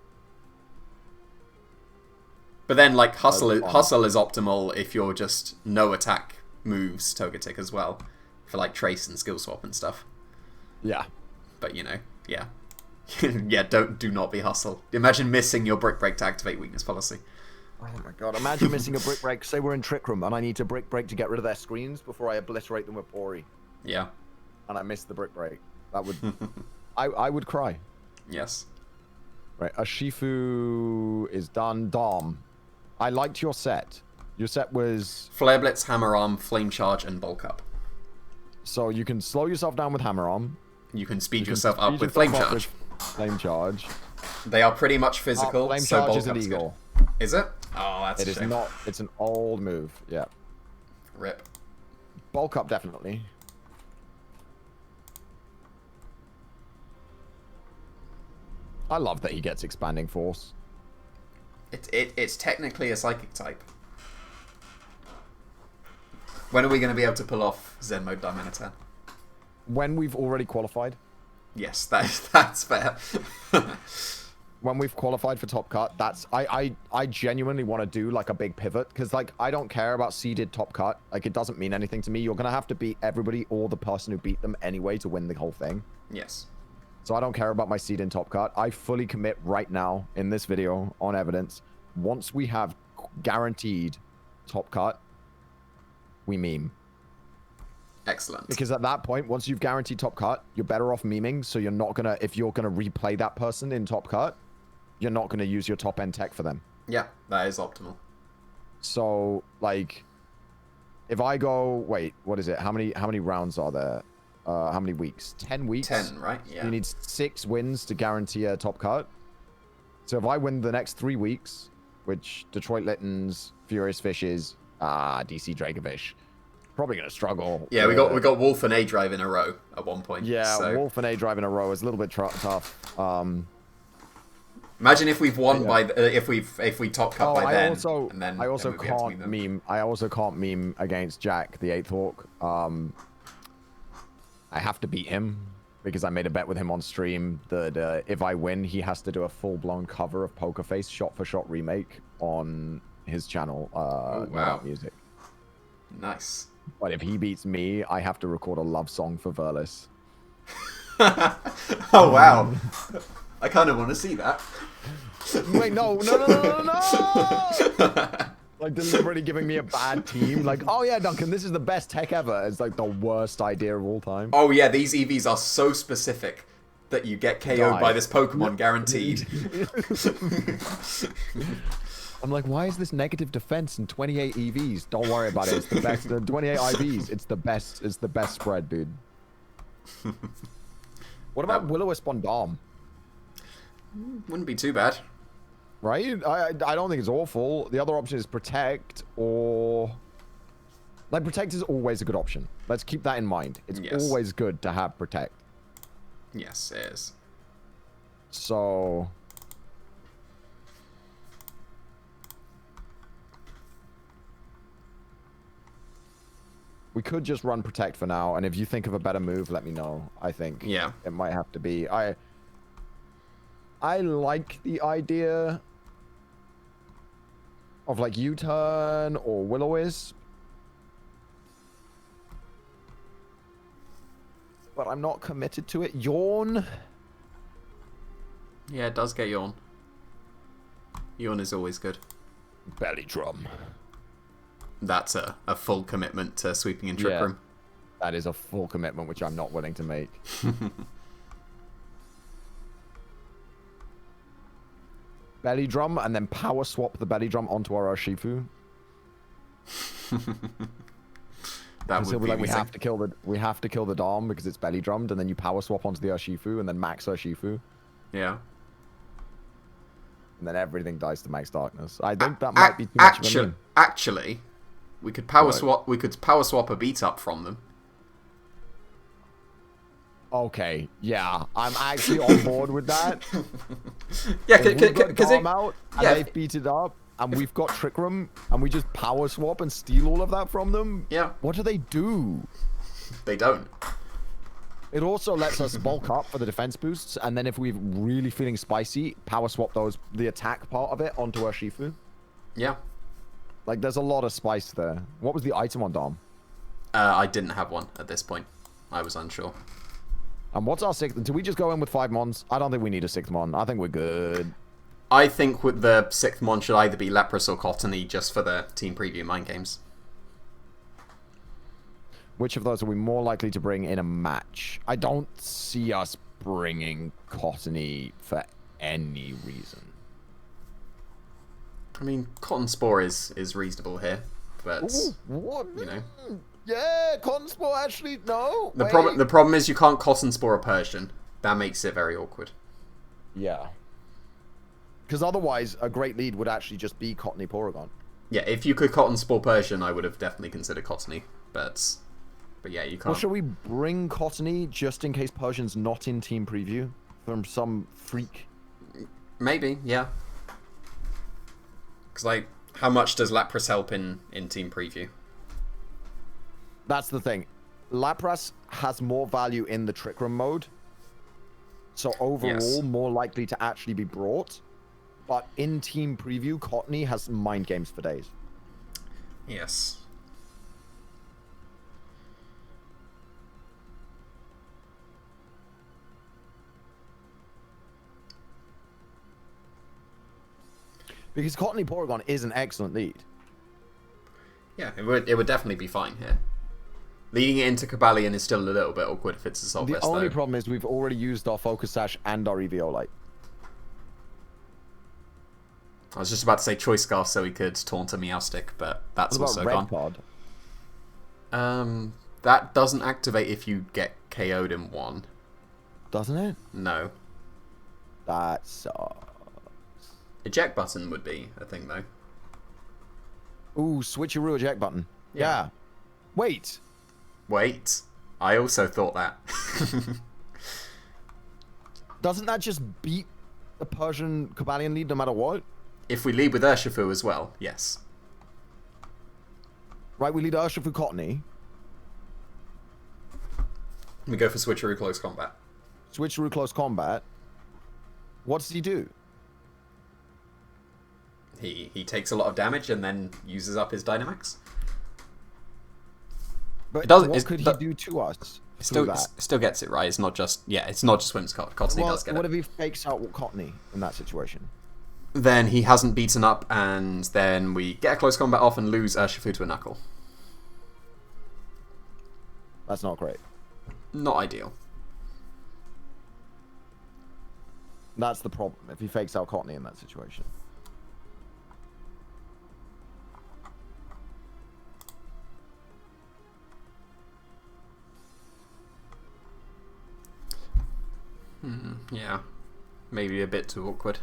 But then, like, Hustle is optimal if you're just no attack moves Togetic as well. for like trace and skill swap and stuff. Yeah. But you know, yeah. Yeah, do not be hustle. Imagine missing your brick break to activate weakness policy. Oh my god, imagine missing a brick break. Say we're in Trick Room and I need to brick break to get rid of their screens before I obliterate them with Pori. Yeah. And I miss the brick break. That would... I would cry. Yes. Right, Ashifu is done. Dom, I liked your set. Your set was... Flare Blitz, Hammer Arm, Flame Charge, and Bulk Up. So you can slow yourself down with Hammer Arm. You can speed yourself up with Flame Charge. Flame Charge. They are pretty much physical, Flame so Charge Bulk is Up's illegal. good. Is it? Oh, that's a shame. It is not. It's an old move. Yeah. Rip. Bulk Up, definitely. I love that he gets Expanding Force. It's technically a Psychic type. When are we going to be able to pull off Zen Mode Diaminitan? When we've already qualified. Yes, that's fair. When we've qualified for Top Cut, that's I genuinely want to do like a big pivot, because like I don't care about seeded Top Cut. Like it doesn't mean anything to me. You're gonna have to beat everybody or the person who beat them anyway to win the whole thing. Yes. So I don't care about my seed in Top Cut. I fully commit right now in this video on evidence. Once we have guaranteed Top Cut, we meme. Excellent. Because at that point, once you've guaranteed Top Cut, you're better off meming. So you're not gonna, if you're gonna replay that person in Top Cut, you're not gonna use your top end tech for them. Yeah, that is optimal. So like, if I go, wait, what is it? How many rounds are there? How many weeks? 10 weeks. 10, right? Yeah. You need 6 wins to guarantee a Top Cut. So if I win the next 3 weeks, which Detroit Littens, Furious Fishes, DC Dracovish, probably gonna struggle. Yeah, we got Wolf and A Drive in a row at one point. Yeah, so. Wolf and A Drive in a row is a little bit tough. Imagine if we've won by if we top cut by then. I also can't meme. I also can't meme against Jack, the 8th Hawk. I have to beat him because I made a bet with him on stream that if I win, he has to do a full-blown cover of Poker Face shot-for-shot remake on his channel. Wow. Music. Nice. But if he beats me, I have to record a love song for Verlis. Oh wow! I kind of want to see that. Wait, no! Like deliberately giving me a bad team. Like, oh yeah, Duncan, this is the best tech ever. It's like the worst idea of all time. Oh yeah, these EVs are so specific that you get KO'd by this Pokemon guaranteed. I'm like, why is this negative defense and 28 EVs? Don't worry about it. It's the best. 28 IVs. It's the best. It's the best spread, dude. What about Will-O-Wisp on Dom? Wouldn't be too bad. Right? I don't think it's awful. The other option is Protect or... Like, Protect is always a good option. Let's keep that in mind. It's always good to have Protect. Yes, it is. So... We could just run Protect for now, and if you think of a better move, let me know. I think it might have to be... I like the idea of like U-Turn or Will-O-Wisp, but I'm not committed to it. Yawn? Yeah, it does get Yawn. Yawn is always good. Belly Drum. That's a full commitment to sweeping in Trick Room. That is a full commitment, which I'm not willing to make. Belly Drum, and then power swap the Belly Drum onto our Urshifu. That would be like we have to kill the Dom because it's Belly Drummed, and then you power swap onto the Urshifu, and then max Urshifu. Yeah. And then everything dies to max darkness. I think that might be too much of a meme. Actually, we could power swap. We could power swap a beat up from them. Okay, yeah, I'm actually on board with that. Yeah, because they've beat it up, and we've got Trick Room, and we just power swap and steal all of that from them. Yeah. What do they do? They don't. It also lets us bulk up for the defense boosts, and then if we're really feeling spicy, power swap the attack part of it onto Urshifu. Yeah. Like, there's a lot of spice there. What was the item on Dom? I didn't have one at this point. I was unsure. And what's our 6th? Do we just go in with 5 mons? I don't think we need a 6th mon. I think we're good. I think with the 6th mon should either be Leprous or Cottony just for the team preview mind games. Which of those are we more likely to bring in a match? I don't see us bringing Cottony for any reason. I mean, Cotton Spore is reasonable here, but what? You know. Yeah, Cotton Spore actually no. The problem is you can't Cotton Spore a Persian. That makes it very awkward. Yeah. Because otherwise, a great lead would actually just be Cottony Porygon. Yeah, if you could Cotton Spore Persian, I would have definitely considered Cottony, but yeah, you can't. Well, shall we bring Cottony just in case Persian's not in team preview from some freak? Maybe, yeah. Because, like, how much does Lapras help in team preview? That's the thing. Lapras has more value in the Trick Room mode. So overall, more likely to actually be brought. But in team preview, Cottony has mind games for days. Yes. Because Cottony Porygon is an excellent lead. Yeah, it would definitely be fine here. Leading it into Cobalion is still a little bit awkward if it's a Assault Vest, The only though. problem is we've already used our Focus Sash and our EVO-Lite. I was just about to say Choice Scarf so we could taunt a Meowstic, but that's What also about gone. Red Card? That doesn't activate if you get KO'd in one. Doesn't it? No. That sucks. Eject button would be a thing, though. Ooh, switcheroo eject button. Yeah. Wait. Wait. I also thought that. Doesn't that just beat the Persian Cobalion lead no matter what? If we lead with Urshifu as well, yes. Right, we lead Urshifu Cottony. We go for Switcheroo Close Combat. Switcheroo close combat. What does he do? He takes a lot of damage and then uses up his Dynamax. But It doesn't- what it's- could he but- do to us? Still gets it right. It's not just Whimsicott. Cottony Well, does get what it. if he fakes out Cottony in that situation? Then he hasn't beaten up, and then we get a close combat off and lose Urshifu to a Knuckle. That's not great. Not ideal. That's the problem, if he fakes out Cottony in that situation. Yeah, maybe a bit too awkward.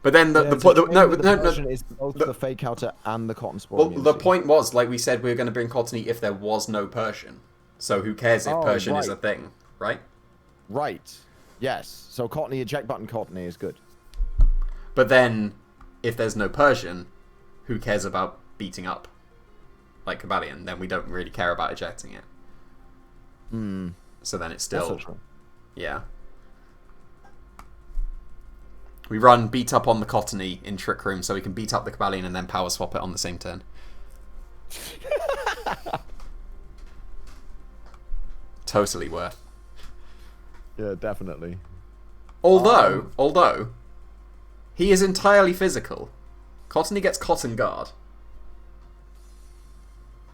But then The no. is both the fake outer and the Cotton Spore. Well, the immunity. point was, like we said, we were going to bring Cottony if there was no Persian. So who cares if Oh, Persian is right. a thing, right? Right. Yes. So Cottony, eject button Cottony is good. But then, if there's no Persian, who cares about beating up? Like Cobalion, then we don't really care about ejecting it. Hmm. So then it's Also still... true. Yeah. We run beat up on the Cottony in Trick Room so we can beat up the Cobalion and then power swap it on the same turn. Totally worth. Yeah, definitely. Although, he is entirely physical. Cottony gets Cotton Guard.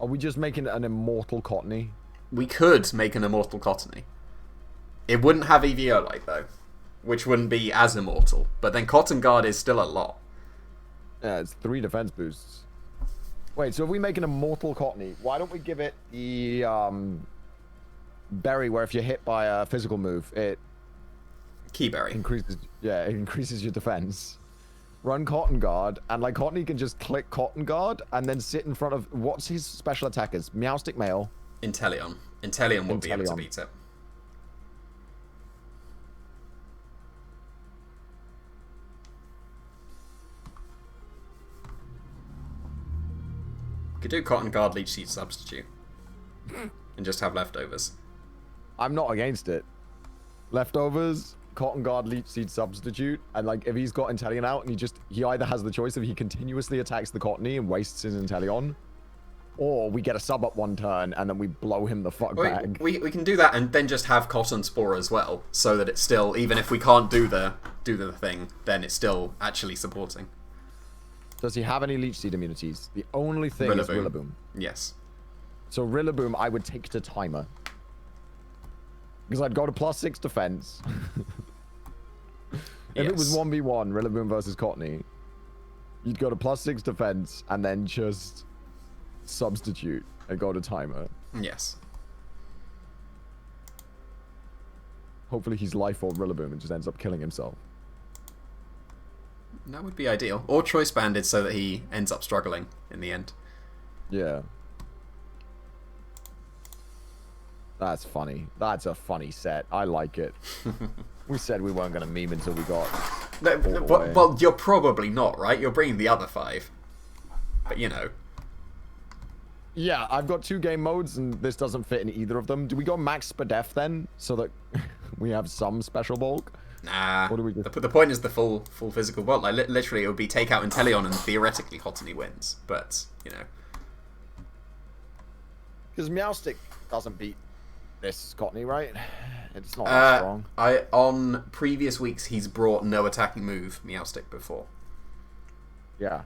Are we just making an immortal Cottony? We could make an immortal Cottony. It wouldn't have EVO-Lite, though, which wouldn't be as immortal. But then Cotton Guard is still a lot. Yeah, it's 3 defense boosts. Wait, so if we make an immortal Cottony, why don't we give it the berry where if you're hit by a physical move, it Keyberry. increases. Yeah, it increases your defense. Run Cotton Guard, and like Cottony can just click Cotton Guard and then sit in front of what's his special attackers? Meowstic Male. Inteleon. Inteleon will be able to Inteleon. beat it. Could do Cotton Guard Leech Seed Substitute. And just have leftovers. I'm not against it. Leftovers, Cotton Guard, Leech Seed Substitute, and like if he's got Inteleon out and he either has the choice of he continuously attacks the Cottony and wastes his Inteleon, Or we get a sub up one turn and then we blow him the fuck back. We can do that and then just have Cotton Spore as well, so that it's still, even if we can't do the thing, then it's still actually supporting. Does he have any Leech Seed immunities? The only thing is Rillaboom. Yes. So Rillaboom I would take to Timer. Because I'd go to +6 defense. If it was 1v1, Rillaboom versus Cottony, you'd go to +6 defense and then just substitute and go to Timer. Yes. Hopefully he's Life Orb Rillaboom and just ends up killing himself. That would be ideal. Or Choice Banded so that he ends up struggling in the end. Yeah. That's funny. That's a funny set. I like it. We said we weren't going to meme until we got... Well, you're probably not, right? You're bringing the other 5. But, you know. Yeah, I've got 2 game modes, and this doesn't fit in either of them. Do we go max Spadef then, so that we have some special bulk? Nah. What do we do? The point is the full physical bulk. Like, literally, it would be take out Inteleon and theoretically Cottony wins. But, you know. Because Meowstic doesn't beat this Cottony, right? It's not that strong. On previous weeks, he's brought no attacking move Meowstic before. Yeah.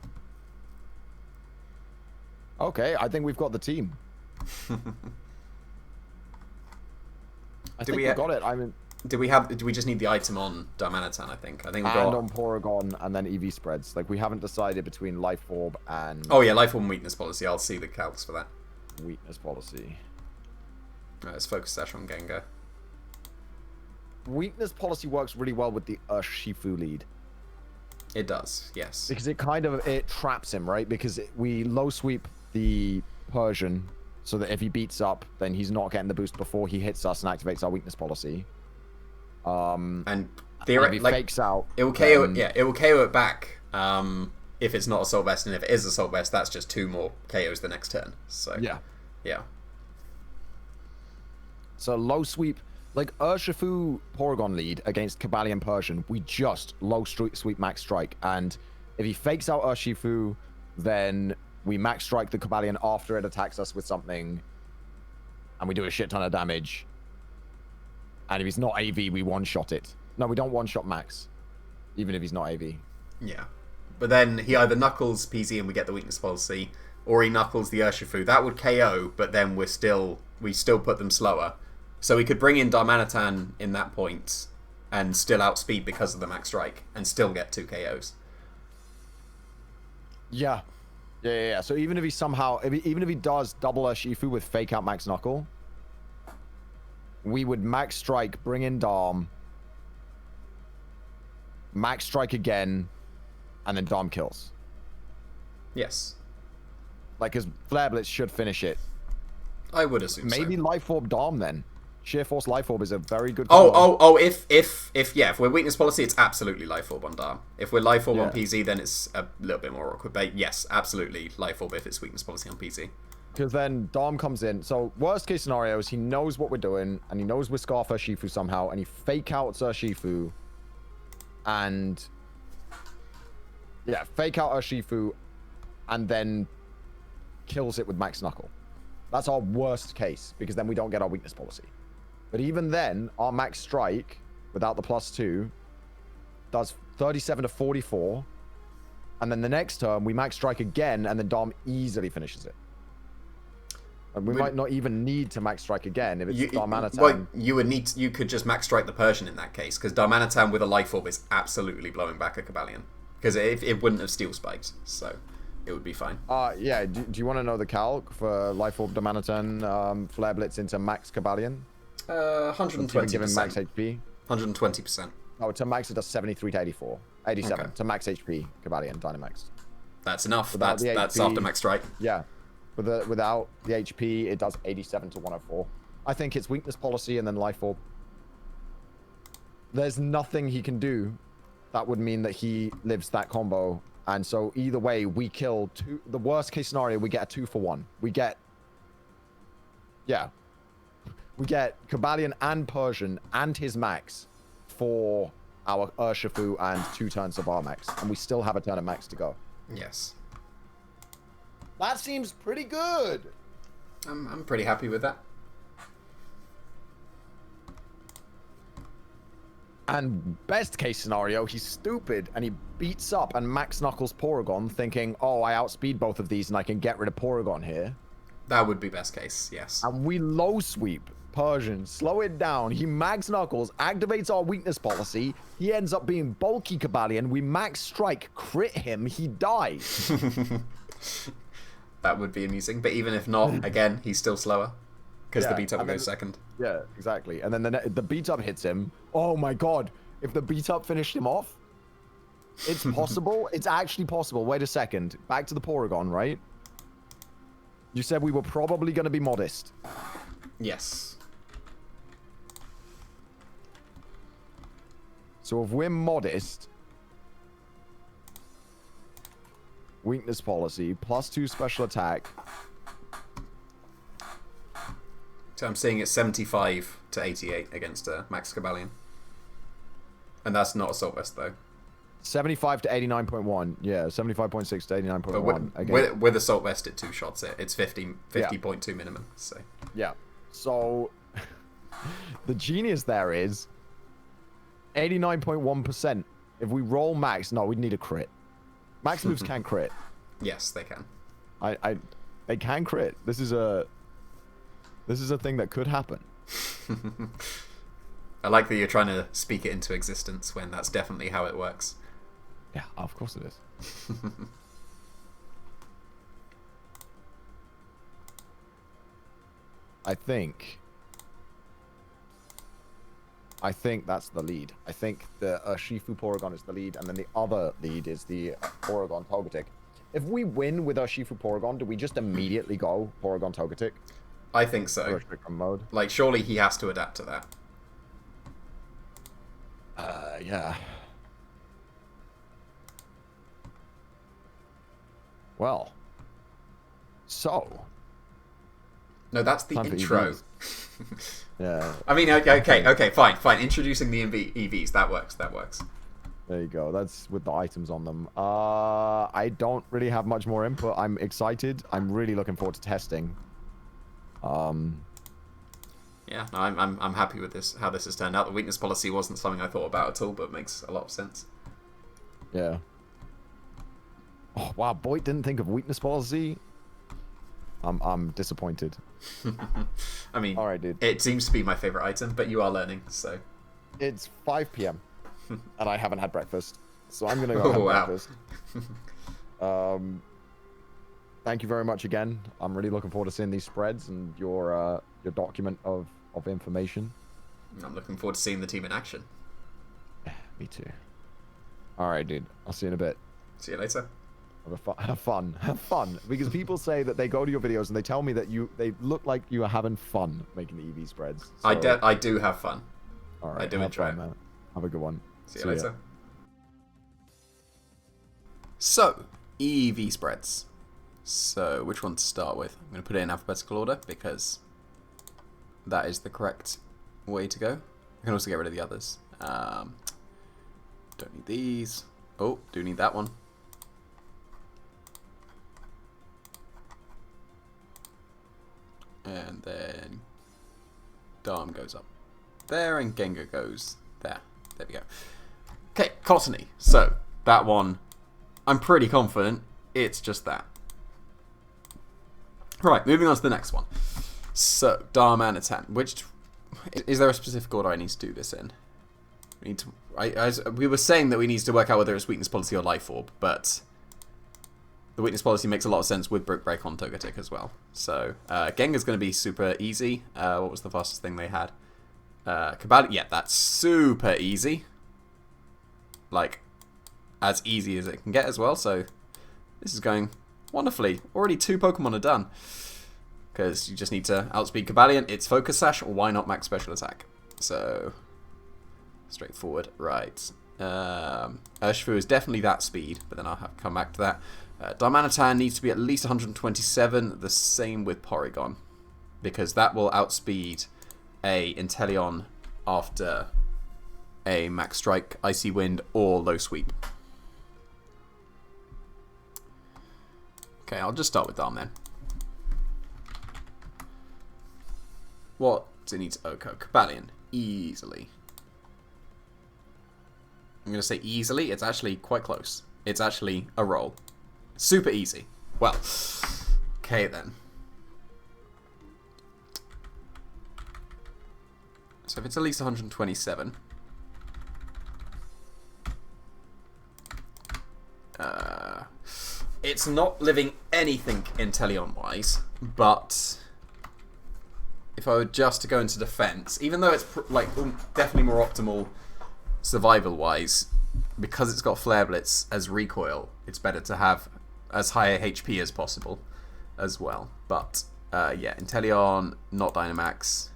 Okay, I think we've got the team. I think we got it. I mean, do we just need the item on Darmanitan? I think we got and on Porygon and then EV spreads. Like we haven't decided between Life Orb and oh yeah, Life Orb and Weakness Policy. I'll see the calcs for that. Weakness Policy. Right, let's focus Sash on Gengar. Weakness Policy works really well with the Urshifu lead. It does, yes. Because it traps him, right? Because we low sweep the Persian so that if he beats up, then he's not getting the boost before he hits us and activates our Weakness Policy. And theoretically, if he fakes out, it will KO it. Yeah, it will KO it back. If it's not Assault Vest, and if it is Assault Vest, that's just 2 more KOs the next turn. So yeah. So low sweep, like Urshifu Porygon lead against Cobalion Persian, we just low sweep Max Strike, and if he fakes out Urshifu, then we Max Strike the Cobalion after it attacks us with something, and we do a shit ton of damage. And if he's not AV, we one-shot it. No, we don't one-shot Max, even if he's not AV. Yeah. But then he either knuckles PZ and we get the Weakness Policy, or he knuckles the Urshifu. That would KO, but then we still put them slower. So we could bring in Darmanitan in that point and still outspeed because of the Max Strike and still get 2 KOs. Yeah. So even if he somehow, even if he does double Urshifu with Fake Out Max Knuckle, we would Max Strike, bring in Darm, Max Strike again, and then Darm kills. Yes. Like, because Flare Blitz should finish it. I would assume Maybe so. Life Orb Darm then. Sheer Force Life Orb is a very good If we're Weakness Policy, it's absolutely Life Orb on Darm. If we're Life Orb on PZ, then it's a little bit more awkward. But yes, absolutely Life Orb if it's Weakness Policy on PZ. Because then Darm comes in. So worst case scenario is he knows what we're doing, and he knows we're Scarf Urshifu somehow, and he fake outs Urshifu, and fake out Urshifu, and then kills it with Max Knuckle. That's our worst case, because then we don't get our Weakness Policy. But even then, our Max Strike, without the +2, does 37 to 44. And then the next turn, we Max Strike again, and then Dom easily finishes it. And we might not even need to Max Strike again if it's Darmanitan. Well, you could just Max Strike the Persian in that case, because Darmanitan with a Life Orb is absolutely blowing back a Cobalion. Because it wouldn't have Steel Spiked, so it would be fine. Yeah, do you want to know the calc for Life Orb Darmanitan Flare Blitz into Max Cobalion? 120%. Given max HP? 120%. Oh, to max it does 73 to 84. 87 Okay. to max HP Cobalion Dynamax. That's enough. Without That's after Max Strike. Yeah. Without the HP, it does 87 to 104. I think it's Weakness Policy and then Life Orb. There's nothing he can do that would mean that he lives that combo. And so either way, we kill two. The worst case scenario, we get a 2-for-1. We get Cobalion and Persian and his max for our Urshifu and 2 turns of our max. And we still have a turn of max to go. Yes. That seems pretty good. I'm pretty happy with that. And best case scenario, he's stupid and he beats up and max knuckles Porygon thinking, oh, I outspeed both of these and I can get rid of Porygon here. That would be best case, yes. And we low sweep Persian, slow it down. He max knuckles, activates our weakness policy. He ends up being bulky Cobalion. We max strike, crit him, he dies. That would be amusing. But even if not, again, he's still slower. Because the beat up goes second. Yeah, exactly. And then the beat up hits him. Oh my god. If the beat up finished him off, it's possible. It's actually possible. Wait a second. Back to the Porygon, right? You said we were probably going to be modest. Yes. So if we're modest, weakness policy, +2 special attack. So I'm seeing it's 75 to 88 against Max Cobalion. And that's not Assault Vest, though. 75 to 89.1. Yeah, 75.6 to 89.1. But with Assault Vest, it two-shots it. It's 50.2 minimum. So. Yeah. So the genius there is 89.1%. If we roll max, no, we'd need a crit. Max moves can crit. Yes, they can. They can crit. This is a thing that could happen. I like that you're trying to speak it into existence when that's definitely how it works. Yeah, of course it is. I think that's the lead. I think the Shifu Porygon is the lead, and then the other lead is the Porygon Togetic. If we win with our Shifu Porygon, do we just immediately go Porygon Togetic? I think so. Mode? Like, surely he has to adapt to that. Yeah. Well. So. No, that's the intro. Yeah. I mean, okay, fine. Introducing the EVs, that works. There you go. That's with the items on them. I don't really have much more input. I'm excited. I'm really looking forward to testing. Yeah, no, I'm happy with this. How this has turned out. The weakness policy wasn't something I thought about at all, but makes a lot of sense. Yeah. Oh wow, Boyt didn't think of weakness policy. I'm disappointed. I mean, all right, dude. It seems to be my favorite item, but you are learning, so. It's 5 p.m. and I haven't had breakfast, so I'm gonna go have breakfast. Thank you very much again. I'm really looking forward to seeing these spreads and your document of information. I'm looking forward to seeing the team in action. Me too. All right, dude. I'll see you in a bit. See you later. Have fun. Because people say that they go to your videos and they tell me that they look like you are having fun making the EV spreads. So... I do have fun. All right. I do enjoy it. Man. Have a good one. See you later. So, EV spreads. So, which one to start with? I'm going to put it in alphabetical order because that is the correct way to go. I can also get rid of the others. Don't need these. Oh, do need that one. And then Darm goes up there and Gengar goes there. There we go. Okay, Cottony. So, that one, I'm pretty confident it's just that. Right, moving on to the next one. So, Darmanitan. Which is there a specific order I need to do this in? We need to. We were saying that we need to work out whether it's weakness policy or life orb, but the weakness policy makes a lot of sense with Brick Break on Togetic as well. So, Gengar's going to be super easy. What was the fastest thing they had? Cobalion. Yeah, that's super easy. Like, as easy as it can get as well. So, this is going wonderfully. Already 2 Pokemon are done. Because you just need to outspeed Cobalion. It's Focus Sash, or why not Max Special Attack? So, straightforward. Right. Urshifu is definitely that speed, but then I'll have to come back to that. Darmanitan needs to be at least 127. The same with Porygon. Because that will outspeed a Inteleon after a Max Strike, Icy Wind, or Low Sweep. Okay, I'll just start with Dharm then. What does it need to Oko? Kabalion. Easily. I'm going to say easily. It's actually quite close. It's actually a roll. Super easy. Well, okay then. So if it's at least 127... it's not living anything Inteleon-wise, but if I were just to go into defense, even though it's like definitely more optimal survival-wise, because it's got Flare Blitz as recoil, it's better to have as high a HP as possible as well. But yeah, Inteleon, not Dynamax,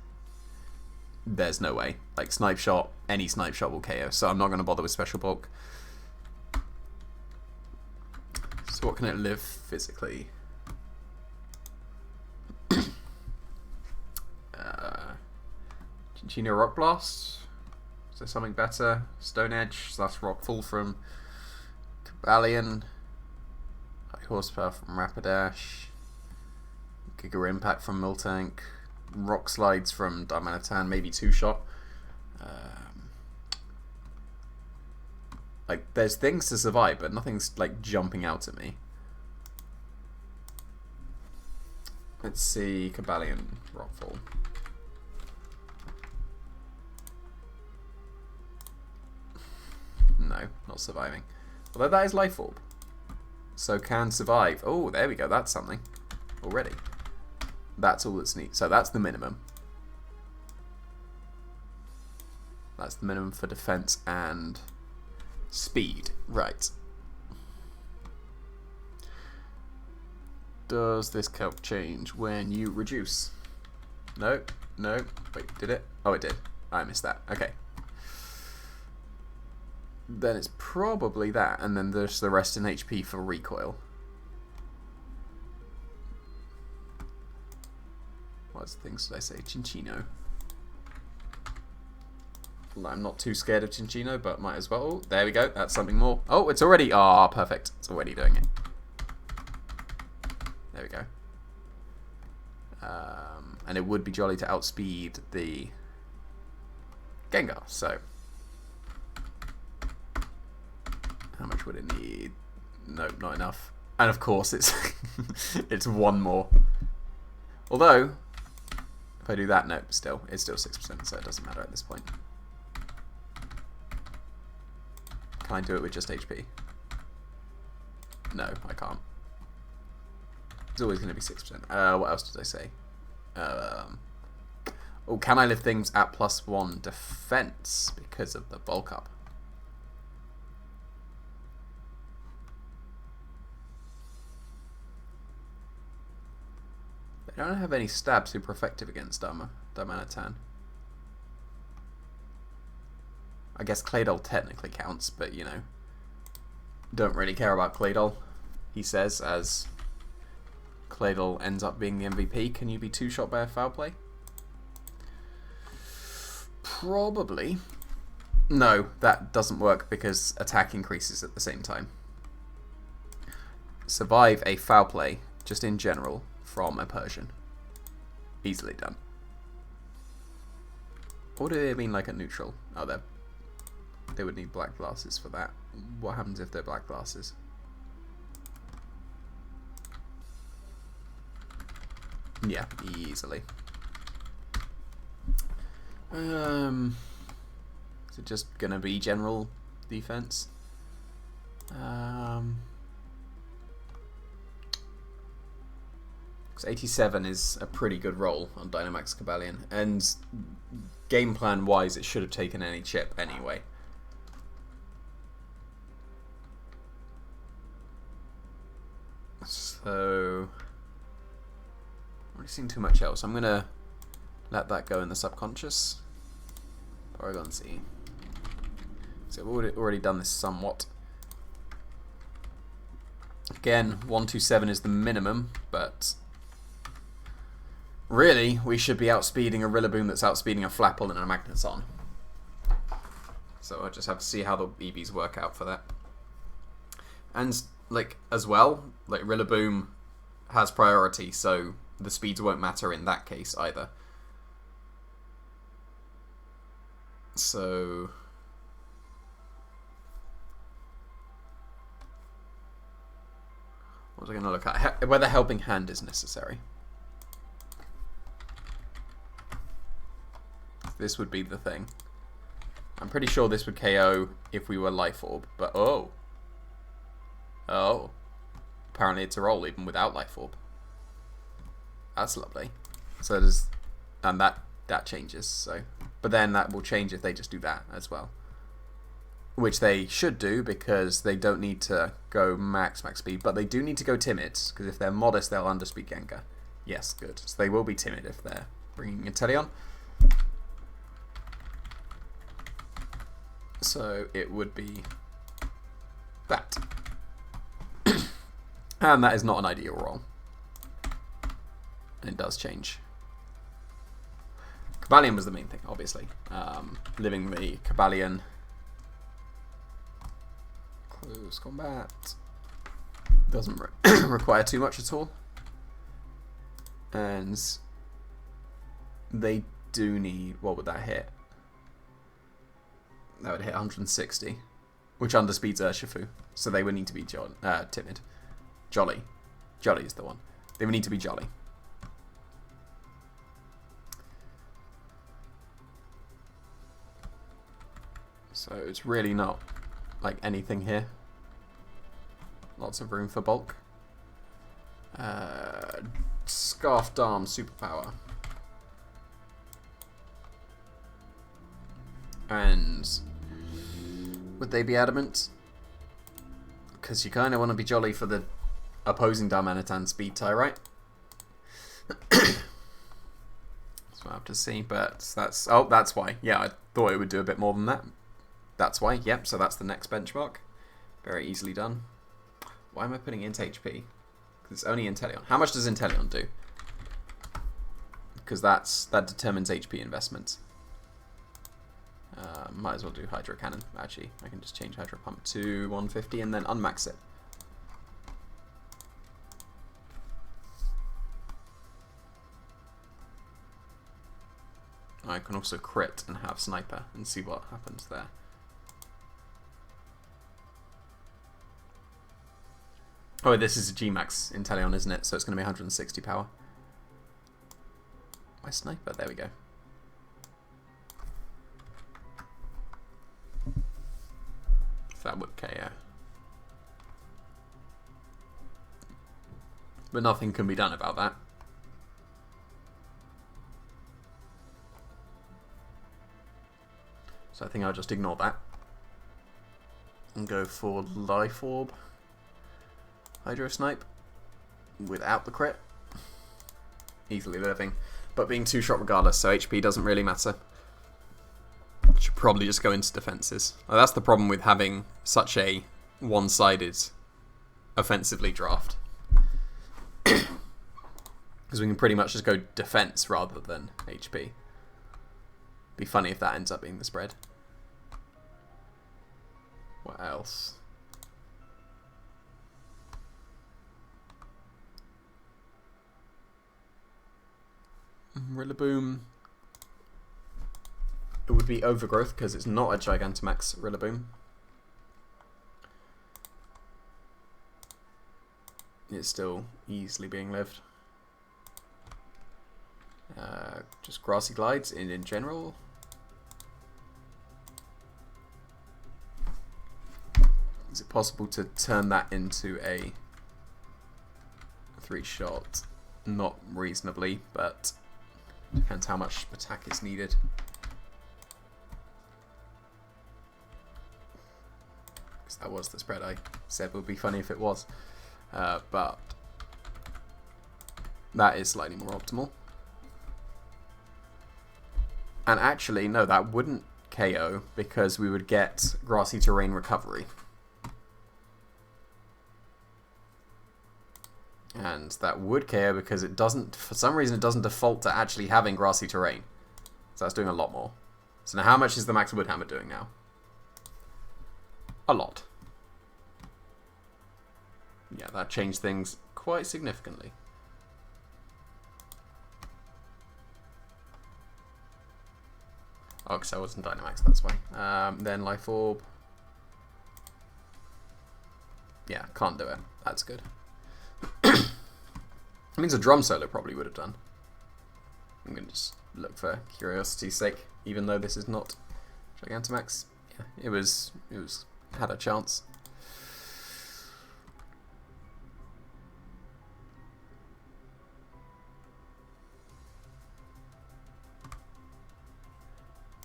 there's no way. Like Snipe Shot, any Snipe Shot will KO, so I'm not going to bother with Special Bulk. So what can it live physically? Chinchino Rock Blast? Is there something better? Stone Edge / Rock Fall from Kabalion. High Horsepower from Rapidash. Giga Impact from Miltank. Rock Slides from Darmanitan, maybe 2-shot. Like, there's things to survive, but nothing's, like, jumping out at me. Let's see, Kabalion, Rockfall. No, not surviving. Although that is Life Orb. So can survive. Oh, there we go, that's something. Already. That's all that's neat. So that's the minimum. That's the minimum for defense and... speed, right. Does this calc change when you reduce? No, no. Wait, did it? Oh, it did. I missed that. Okay. Then it's probably that, and then there's the rest in HP for recoil. What things did I say? Chinchino. I'm not too scared of Chinchino, but might as well. Oh, there we go. That's something more. Oh, it's already... ah, perfect. It's already doing it. There we go. And it would be jolly to outspeed the Gengar, so... how much would it need? Nope, not enough. And of course, it's it's one more. Although, if I do that, no, still, it's still 6%, so it doesn't matter at this point. Can I do it with just HP? No, I can't. It's always going to be 6%. What else did I say? Oh, can I lift things at +1 defense because of the bulk up? They don't have any stab super effective against Darmanitan. I guess Claydol technically counts, but you know, don't really care about Claydol, he says, as Claydol ends up being the MVP. Can you be 2-shot by a foul play? Probably. No, that doesn't work because attack increases at the same time. Survive a foul play, just in general, from a Persian. Easily done. Or do they mean like a neutral? Oh, they would need black glasses for that. What happens if they're black glasses? Yeah, easily. Is it just gonna be general defense? 'Cause 87 is a pretty good roll on Dynamax Kabalion, and game plan wise, it should have taken any chip anyway. So, I'm not seeing too much else. I'm gonna let that go in the subconscious. Oregon Sea. So we've already done this somewhat. Again, 127 is the minimum, but really we should be outspeeding a Rillaboom that's outspeeding a Flapple and a Magneton. So I'll just have to see how the EVs work out for that. And like as well, like Rillaboom has priority, so the speeds won't matter in that case either. So what was I going to look at? Whether helping hand is necessary. This would be the thing. I'm pretty sure this would KO if we were Life Orb, but oh. Apparently it's a roll even without Life Orb. That's lovely. So there's, and that changes. So, but then that will change if they just do that as well, which they should do because they don't need to go max speed, but they do need to go timid because if they're modest, they'll underspeed Gengar. Yes, good. So they will be timid if they're bringing Inteleon. So it would be that. And that is not an ideal roll. And it does change. Cobalion was the main thing, obviously. Living the Cobalion. Close combat. Doesn't require too much at all. And they do need... What would that hit? That would hit 160. Which underspeeds Urshifu. So they would need to be timid. Jolly. Jolly is the one. They would need to be Jolly. So it's really not like anything here. Lots of room for bulk. Scarfed Arm Superpower. And would they be adamant? Because you kind of want to be Jolly for the opposing Darmanitan speed tie, right? That's what I have to see, but that's... Oh, that's why. Yeah, I thought it would do a bit more than that. That's why. Yep, so that's the next benchmark. Very easily done. Why am I putting int HP? Because it's only Inteleon. How much does Inteleon do? Because that determines HP investment. Might as well do Hydro Cannon. Actually, I can just change Hydro Pump to 150 and then unmax it. I can also crit and have Sniper and see what happens there. Oh, this is a G-Max Inteleon, isn't it? So it's going to be 160 power. My Sniper, there we go. That would KO. But nothing can be done about that. So I think I'll just ignore that. And go for Life Orb. Hydro Snipe. Without the crit. Easily living. But being 2-shot regardless, so HP doesn't really matter. Should probably just go into defenses. Well, that's the problem with having such a one-sided offensively draft. Because we can pretty much just go defense rather than HP. Be funny if that ends up being the spread. What else? Rillaboom. It would be Overgrowth because it's not a Gigantamax Rillaboom. It's still easily being lived. Just Grassy Glides in general. Is it possible to turn that into a 3-shot? Not reasonably, but depends how much attack is needed. Because that was the spread I said would be funny if it was. But that is slightly more optimal. And actually, no, that wouldn't KO because we would get Grassy Terrain Recovery. And that would KO because it doesn't, for some reason, it doesn't default to actually having Grassy Terrain. So that's doing a lot more. So now how much is the Max Woodhammer doing now? A lot. Yeah, that changed things quite significantly. Oh, because I wasn't Dynamax, that's why. Then Life Orb. Yeah, can't do it. That's good. It means a Drum Solo probably would have done. I'm going to just look for curiosity's sake, even though this is not Gigantamax. Yeah, it was had a chance.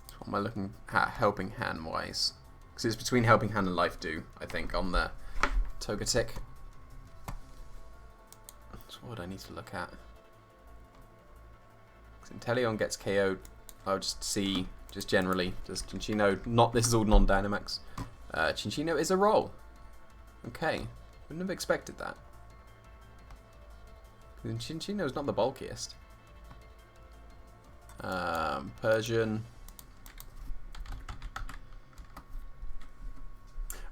So what am I looking at helping hand wise? Because it's between helping hand and life do, I think, on the Togetic. So what would I need to look at? Because Inteleon gets KO'd. I'll just see, just generally, does Chinchino, not, this is all non-Dynamax. Chinchino is a roll. Okay, wouldn't have expected that. Chinchino's not the bulkiest. Persian.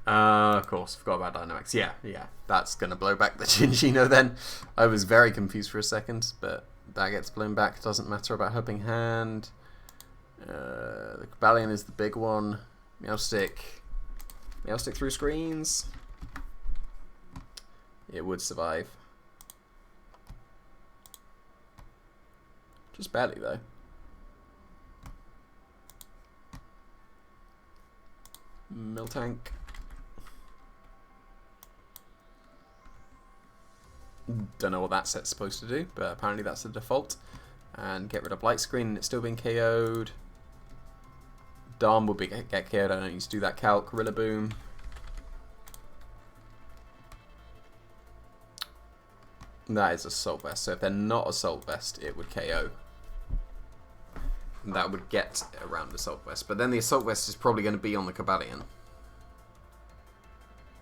Of course, forgot about Dynamax. Yeah, that's going to blow back the Chinchino then. I was very confused for a second, but that gets blown back. Doesn't matter about Helping Hand. The Cobalion is the big one. Meowstic through screens. It would survive. Just barely, though. Miltank. Don't know what that set's supposed to do, but apparently that's the default. And get rid of Light Screen, and it's still being KO'd. Darm will get KO'd, I don't need to do that calc. Rillaboom. That is Assault Vest, so if they're not Assault Vest, it would KO. And that would get around Assault Vest. But then the Assault Vest is probably going to be on the Cobalion.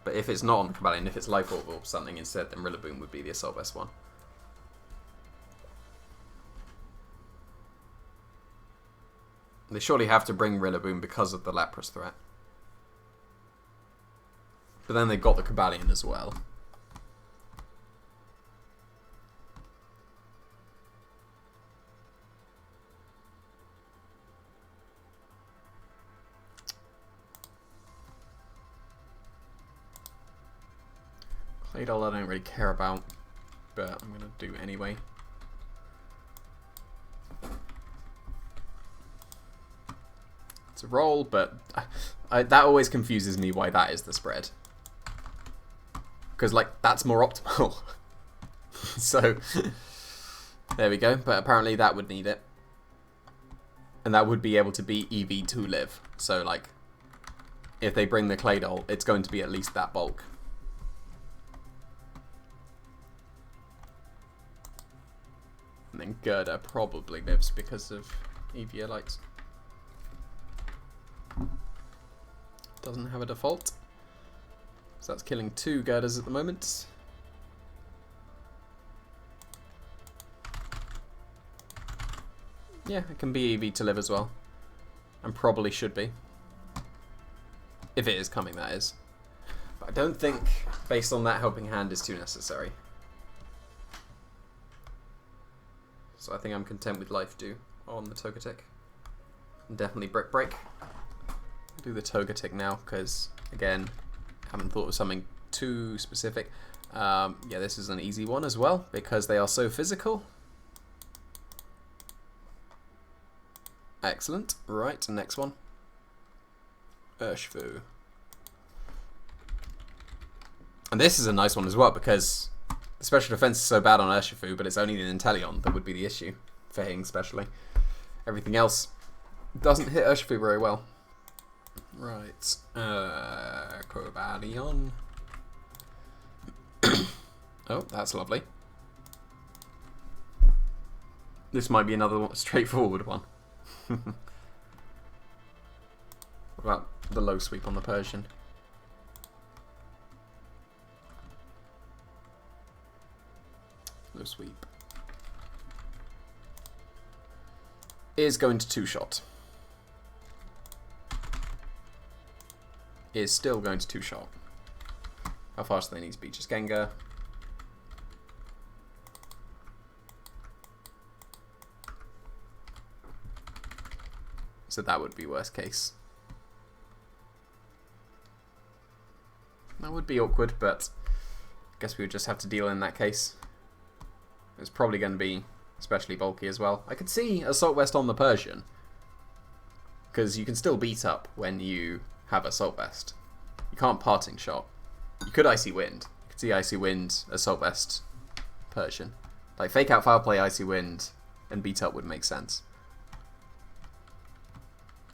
But if it's not on the Cobalion, if it's Life Orb or something instead, then Rillaboom would be the Assault Vest one. They surely have to bring Rillaboom because of the Lapras threat. But then they've got the Cobalion as well. Claydol I don't really care about, but I'm going to do anyway. It's a roll, but that always confuses me why that is the spread. Because, like, that's more optimal. So, there we go. But apparently that would need it. And that would be able to be EV to live. So, like, if they bring the Claydol, it's going to be at least that bulk. And then Gerda probably lives because of Eviolites. Doesn't have a default. So that's killing 2 Gerdas at the moment. Yeah, it can be EV to live as well. And probably should be. If it is coming, that is. But I don't think, based on that Helping Hand, is too necessary. So I think I'm content with Life Dew on the Togetic. And definitely Brick Break. I'll do the Togetic now, because, again, haven't thought of something too specific. Yeah, this is an easy one as well, because they are so physical. Excellent. Right, next one. Urshifu. And this is a nice one as well, because the special defense is so bad on Urshifu, but it's only the Inteleon that would be the issue, for hitting especially. Everything else doesn't hit Urshifu very well. Right, Cobalion. Oh, that's lovely. This might be another one, straightforward one. What about the low sweep on the Persian? Low sweep is going to 2-shot. Is still going to 2-shot. How fast do they need to be? Just Gengar. So that would be worst case. That would be awkward, but I guess we would just have to deal in that case. It's probably going to be especially bulky as well. I could see Assault Vest on the Persian, because you can still beat up when you have Assault Vest. You can't Parting Shot. You could Icy Wind. You could see Icy Wind, Assault Vest, Persian. Like, Fake Out Foul Play, Icy Wind, and beat up would make sense.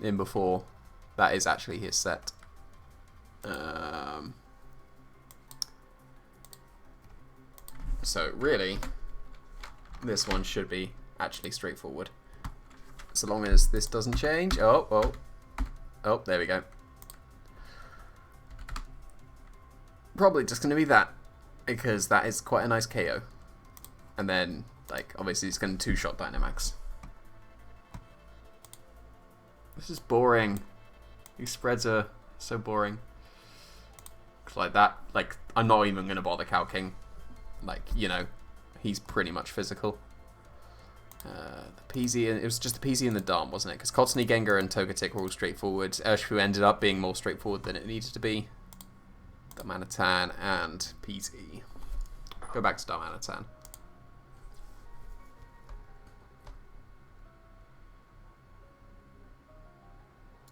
In before that is actually his set. So really, this one should be actually straightforward. So long as this doesn't change. Oh, there we go. Probably just going to be that, because that is quite a nice KO. And then, like, obviously it's going to 2-shot Dynamax. This is boring. These spreads are so boring. Like that, like, I'm not even going to bother calking. Like, you know, he's pretty much physical. The PZ, it was just the PZ and the Dharm, wasn't it? Because Kotsuni, Gengar, and Togetic were all straightforward. Urshifu ended up being more straightforward than it needed to be. Darmanitan and PZ. Go back to Darmanitan.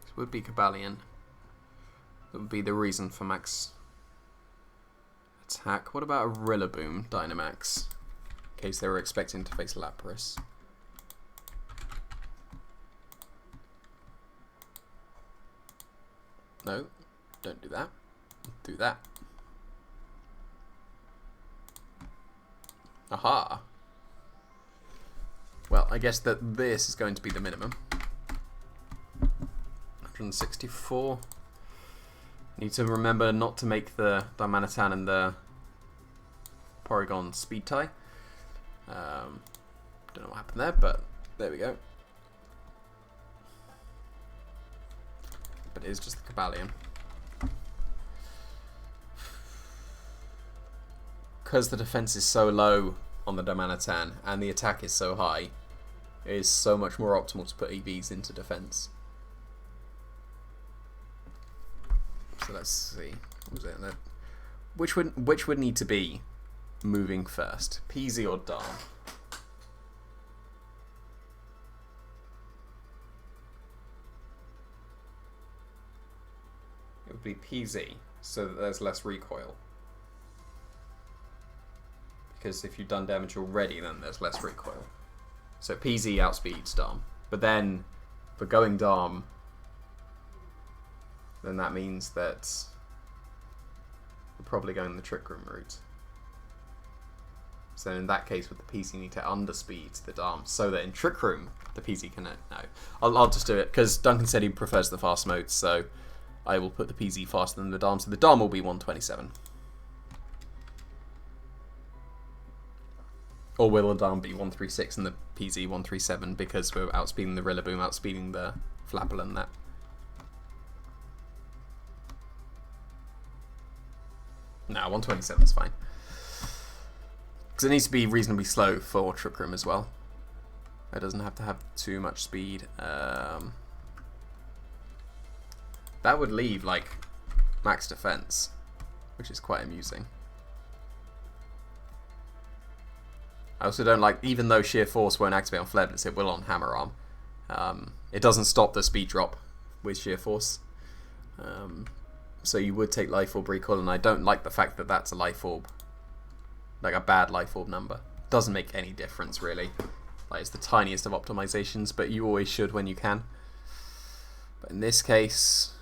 This would be Cobalion. That would be the reason for max attack. What about a Rillaboom Dynamax? In case they were expecting to face Lapras. No, don't do that. Do that. Aha. Well, I guess that this is going to be the minimum. 164. Need to remember not to make the Darmanitan and the Porygon speed tie. Don't know what happened there, but there we go. But it is just the Cobalion. Because the defense is so low on the Darmanitan and the attack is so high, it is so much more optimal to put EVs into defense. So let's see. What was it? Which would need to be moving first? PZ or Dharm? It would be PZ, so that there's less recoil. Because if you've done damage already, then there's less recoil. So PZ outspeeds Dharm. But then, for going Dharm, then that means that we're probably going the Trick Room route. So in that case, with the PC, you need to underspeed the Dharm, so that in Trick Room, the PC can... No. I'll just do it, because Duncan said he prefers the fast mode, so I will put the PZ faster than the Dharm, so the Dharm will be 127. Or will the Dharm be 136 and the PZ 137, because we're outspeeding the Rillaboom, outspeeding the Flapple and that. No, 127 is fine. Because it needs to be reasonably slow for Trick Room as well. It doesn't have to have too much speed. That would leave, like, max defense, which is quite amusing. I also don't like, even though Sheer Force won't activate on Flare Blitz, it will on Hammer Arm. It doesn't stop the speed drop with Sheer Force. So you would take Life Orb Recoil, and I don't like the fact that that's a Life Orb. Like a bad Life Orb number. Doesn't make any difference, really. Like, it's the tiniest of optimizations, but you always should when you can. But in this case,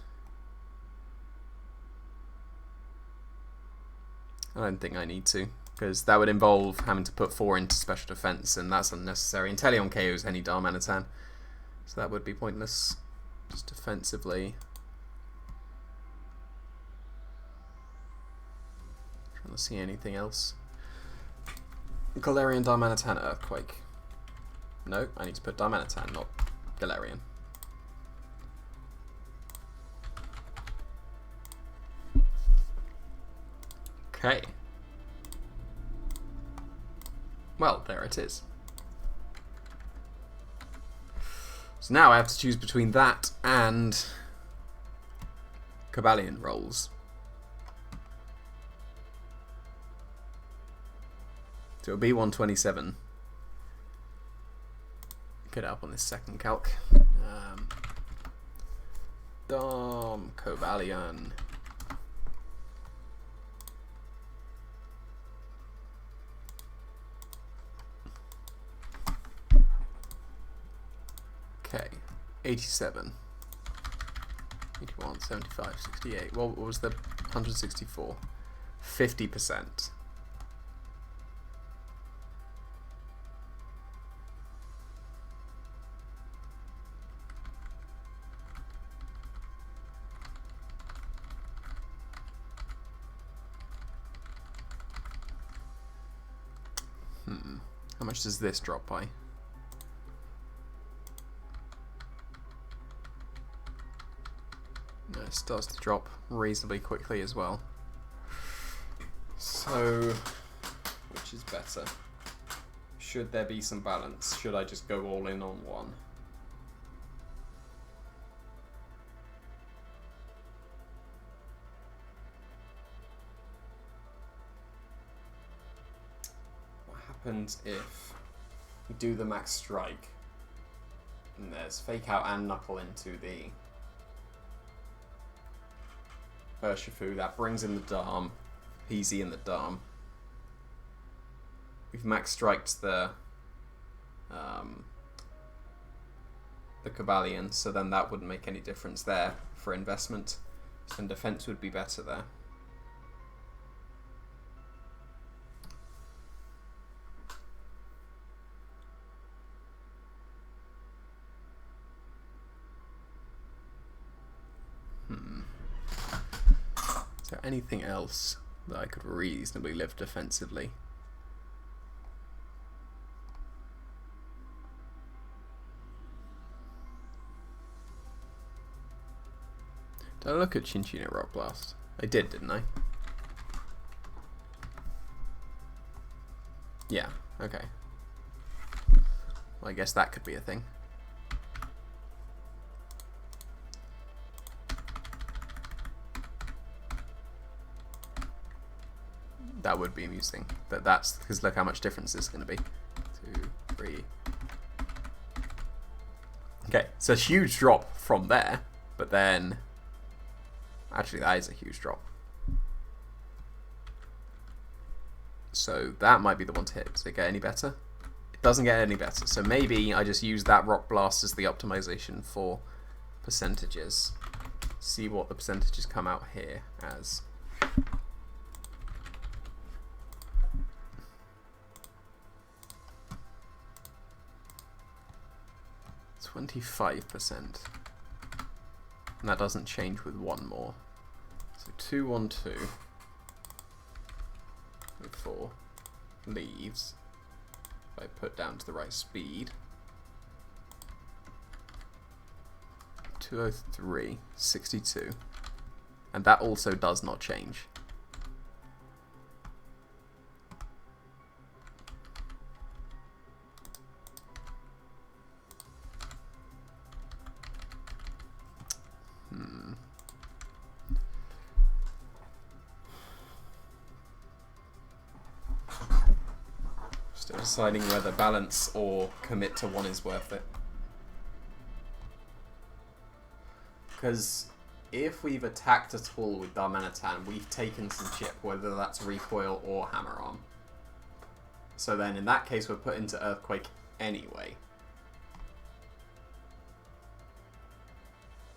I don't think I need to, because that would involve having to put 4 into special defense, and that's unnecessary. And Teleon KOs any Darmanitan, so that would be pointless. Just defensively. Trying to see anything else. Galarian, Darmanitan, Earthquake. No, I need to put Darmanitan, not Galarian. Okay. Well, there it is. So now I have to choose between that and Cobalion rolls. So it'll be 127. Get it up on this second calc. Dom Cobalion. Okay, 87, 81, 75, 68. What was the 164? 50%. How much does this drop by? No, it starts to drop reasonably quickly as well. So, which is better? Should there be some balance? Should I just go all in on one? What happens if we do the max strike and there's fake out and knuckle into the Urshifu? That brings in the Dharm, Peasy in the Dharm. We've max striked the Cobalion, so then that wouldn't make any difference there for investment. So then defense would be better there. Is there anything else that I could reasonably live defensively? Did I look at Chinchino Rock Blast? I did, didn't I? Yeah, okay. Well, I guess that could be a thing. That would be amusing. That's because look how much difference this is going to be. 2, 3. Okay, so a huge drop from there, but then actually that is a huge drop. So that might be the one to hit. Does it get any better? It doesn't get any better. So maybe I just use that Rock Blast as the optimization for percentages. See what the percentages come out here as. 25%. And that doesn't change with one more. So 2, 1, 2. 4 leaves. If I put down to the right speed. 203, 62. And that also does not change. Still deciding whether balance or commit to one is worth it. Because if we've attacked at all with Darmanitan, we've taken some chip, whether that's recoil or hammer arm. So then in that case we're put into Earthquake anyway.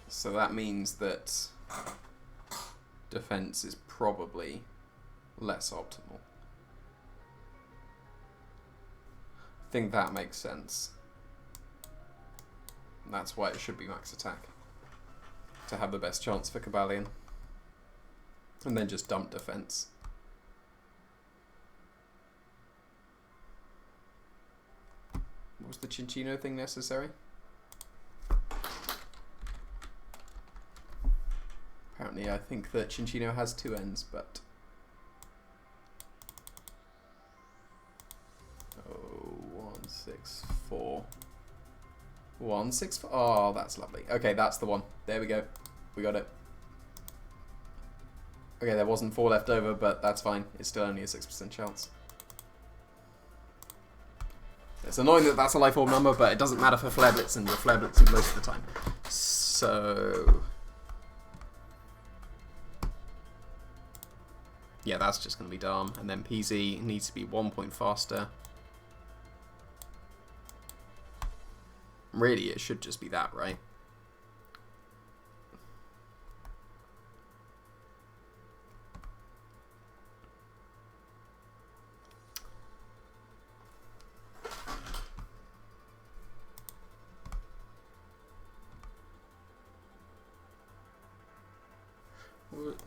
So that means that defense is probably less optimal. I think that makes sense. And that's why it should be max attack. To have the best chance for Cobalion. And then just dump defense. Was the Chinchino thing necessary? Apparently I think that Chinchino has 2 ends, but... Oh, 1, 6, 4. 164. Oh, that's lovely. Okay, that's the one. There we go. We got it. Okay, there wasn't 4 left over, but that's fine. It's still only a 6% chance. It's annoying that that's a life orb number, but it doesn't matter for Flare Blitz, and you're Flare Blitzing most of the time. So... yeah, that's just going to be dumb. And then PZ needs to be 1 point faster. Really, it should just be that, right?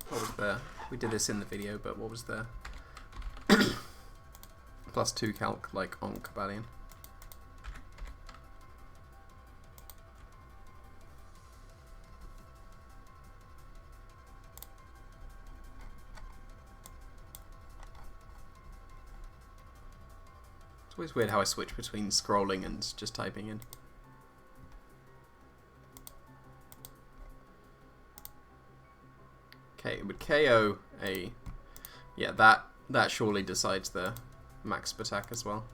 What was there? We did this in the video, but what was there? +2 calc, like on Cabalion. It's always weird how I switch between scrolling and just typing in. Okay, it would KO a... yeah, that surely decides the max attack as well.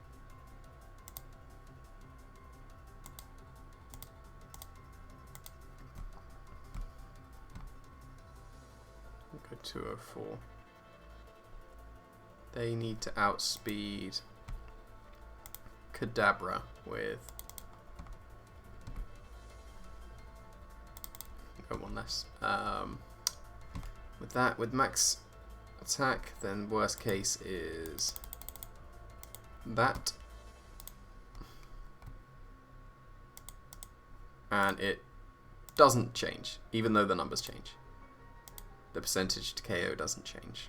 We'll go 204. They need to outspeed Kadabra with... go one less. With that, with max attack, then worst case is that. And it doesn't change, even though the numbers change. The percentage to KO doesn't change.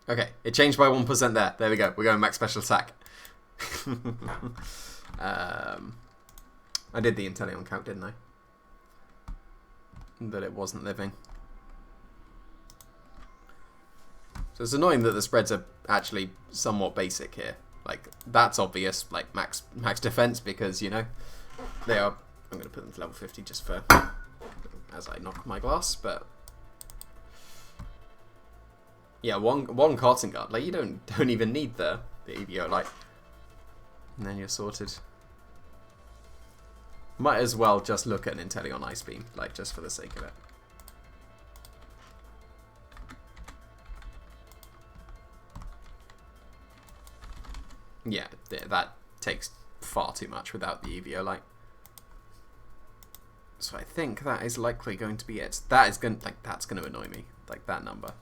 Okay, it changed by 1% there. There we go. We're going max special attack. I did the Inteleon count, didn't I? But it wasn't living. So it's annoying that the spreads are actually somewhat basic here. Like, that's obvious, like max defense, because, you know, they are... I'm going to put them to level 50 just for... as I knock my glass, but... yeah, one Carton Guard. Like, you don't even need the EVO, like, and then you're sorted. Might as well just look at an Inteleon Ice Beam, like, just for the sake of it. Yeah, that takes far too much without the EVO, like. So I think that is likely going to be it. That's going to annoy me, like that number.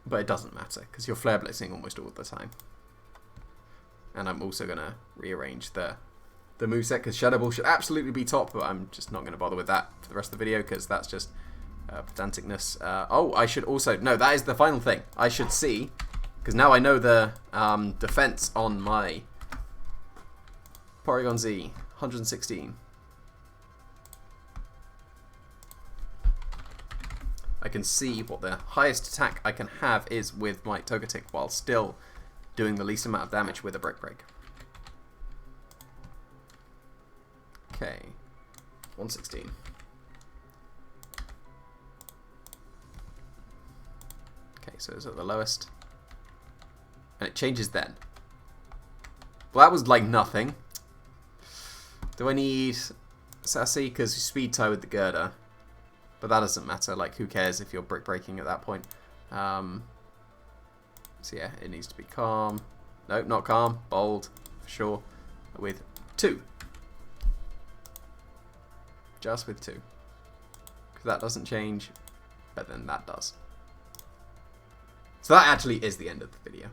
But it doesn't matter, because you're Flare Blitzing almost all the time. And I'm also going to rearrange the moveset, because Shadow Ball should absolutely be top, but I'm just not going to bother with that for the rest of the video, because that's just pedanticness. Oh, I should also... no, that is the final thing. I should see, because now I know the defense on my Porygon Z, 116. I can see what the highest attack I can have is with my Togetic while still doing the least amount of damage with a Brick Break. Okay, 116. Okay, so it's at the lowest. And it changes then. Well, that was like nothing. Do I need Sassy? Because you speed tie with the Girder. But that doesn't matter, like, who cares if you're brick breaking at that point. So yeah, it needs to be calm. Nope, not calm. Bold, for sure. With 2. Just with 2. Because that doesn't change, but then that does. So that actually is the end of the video.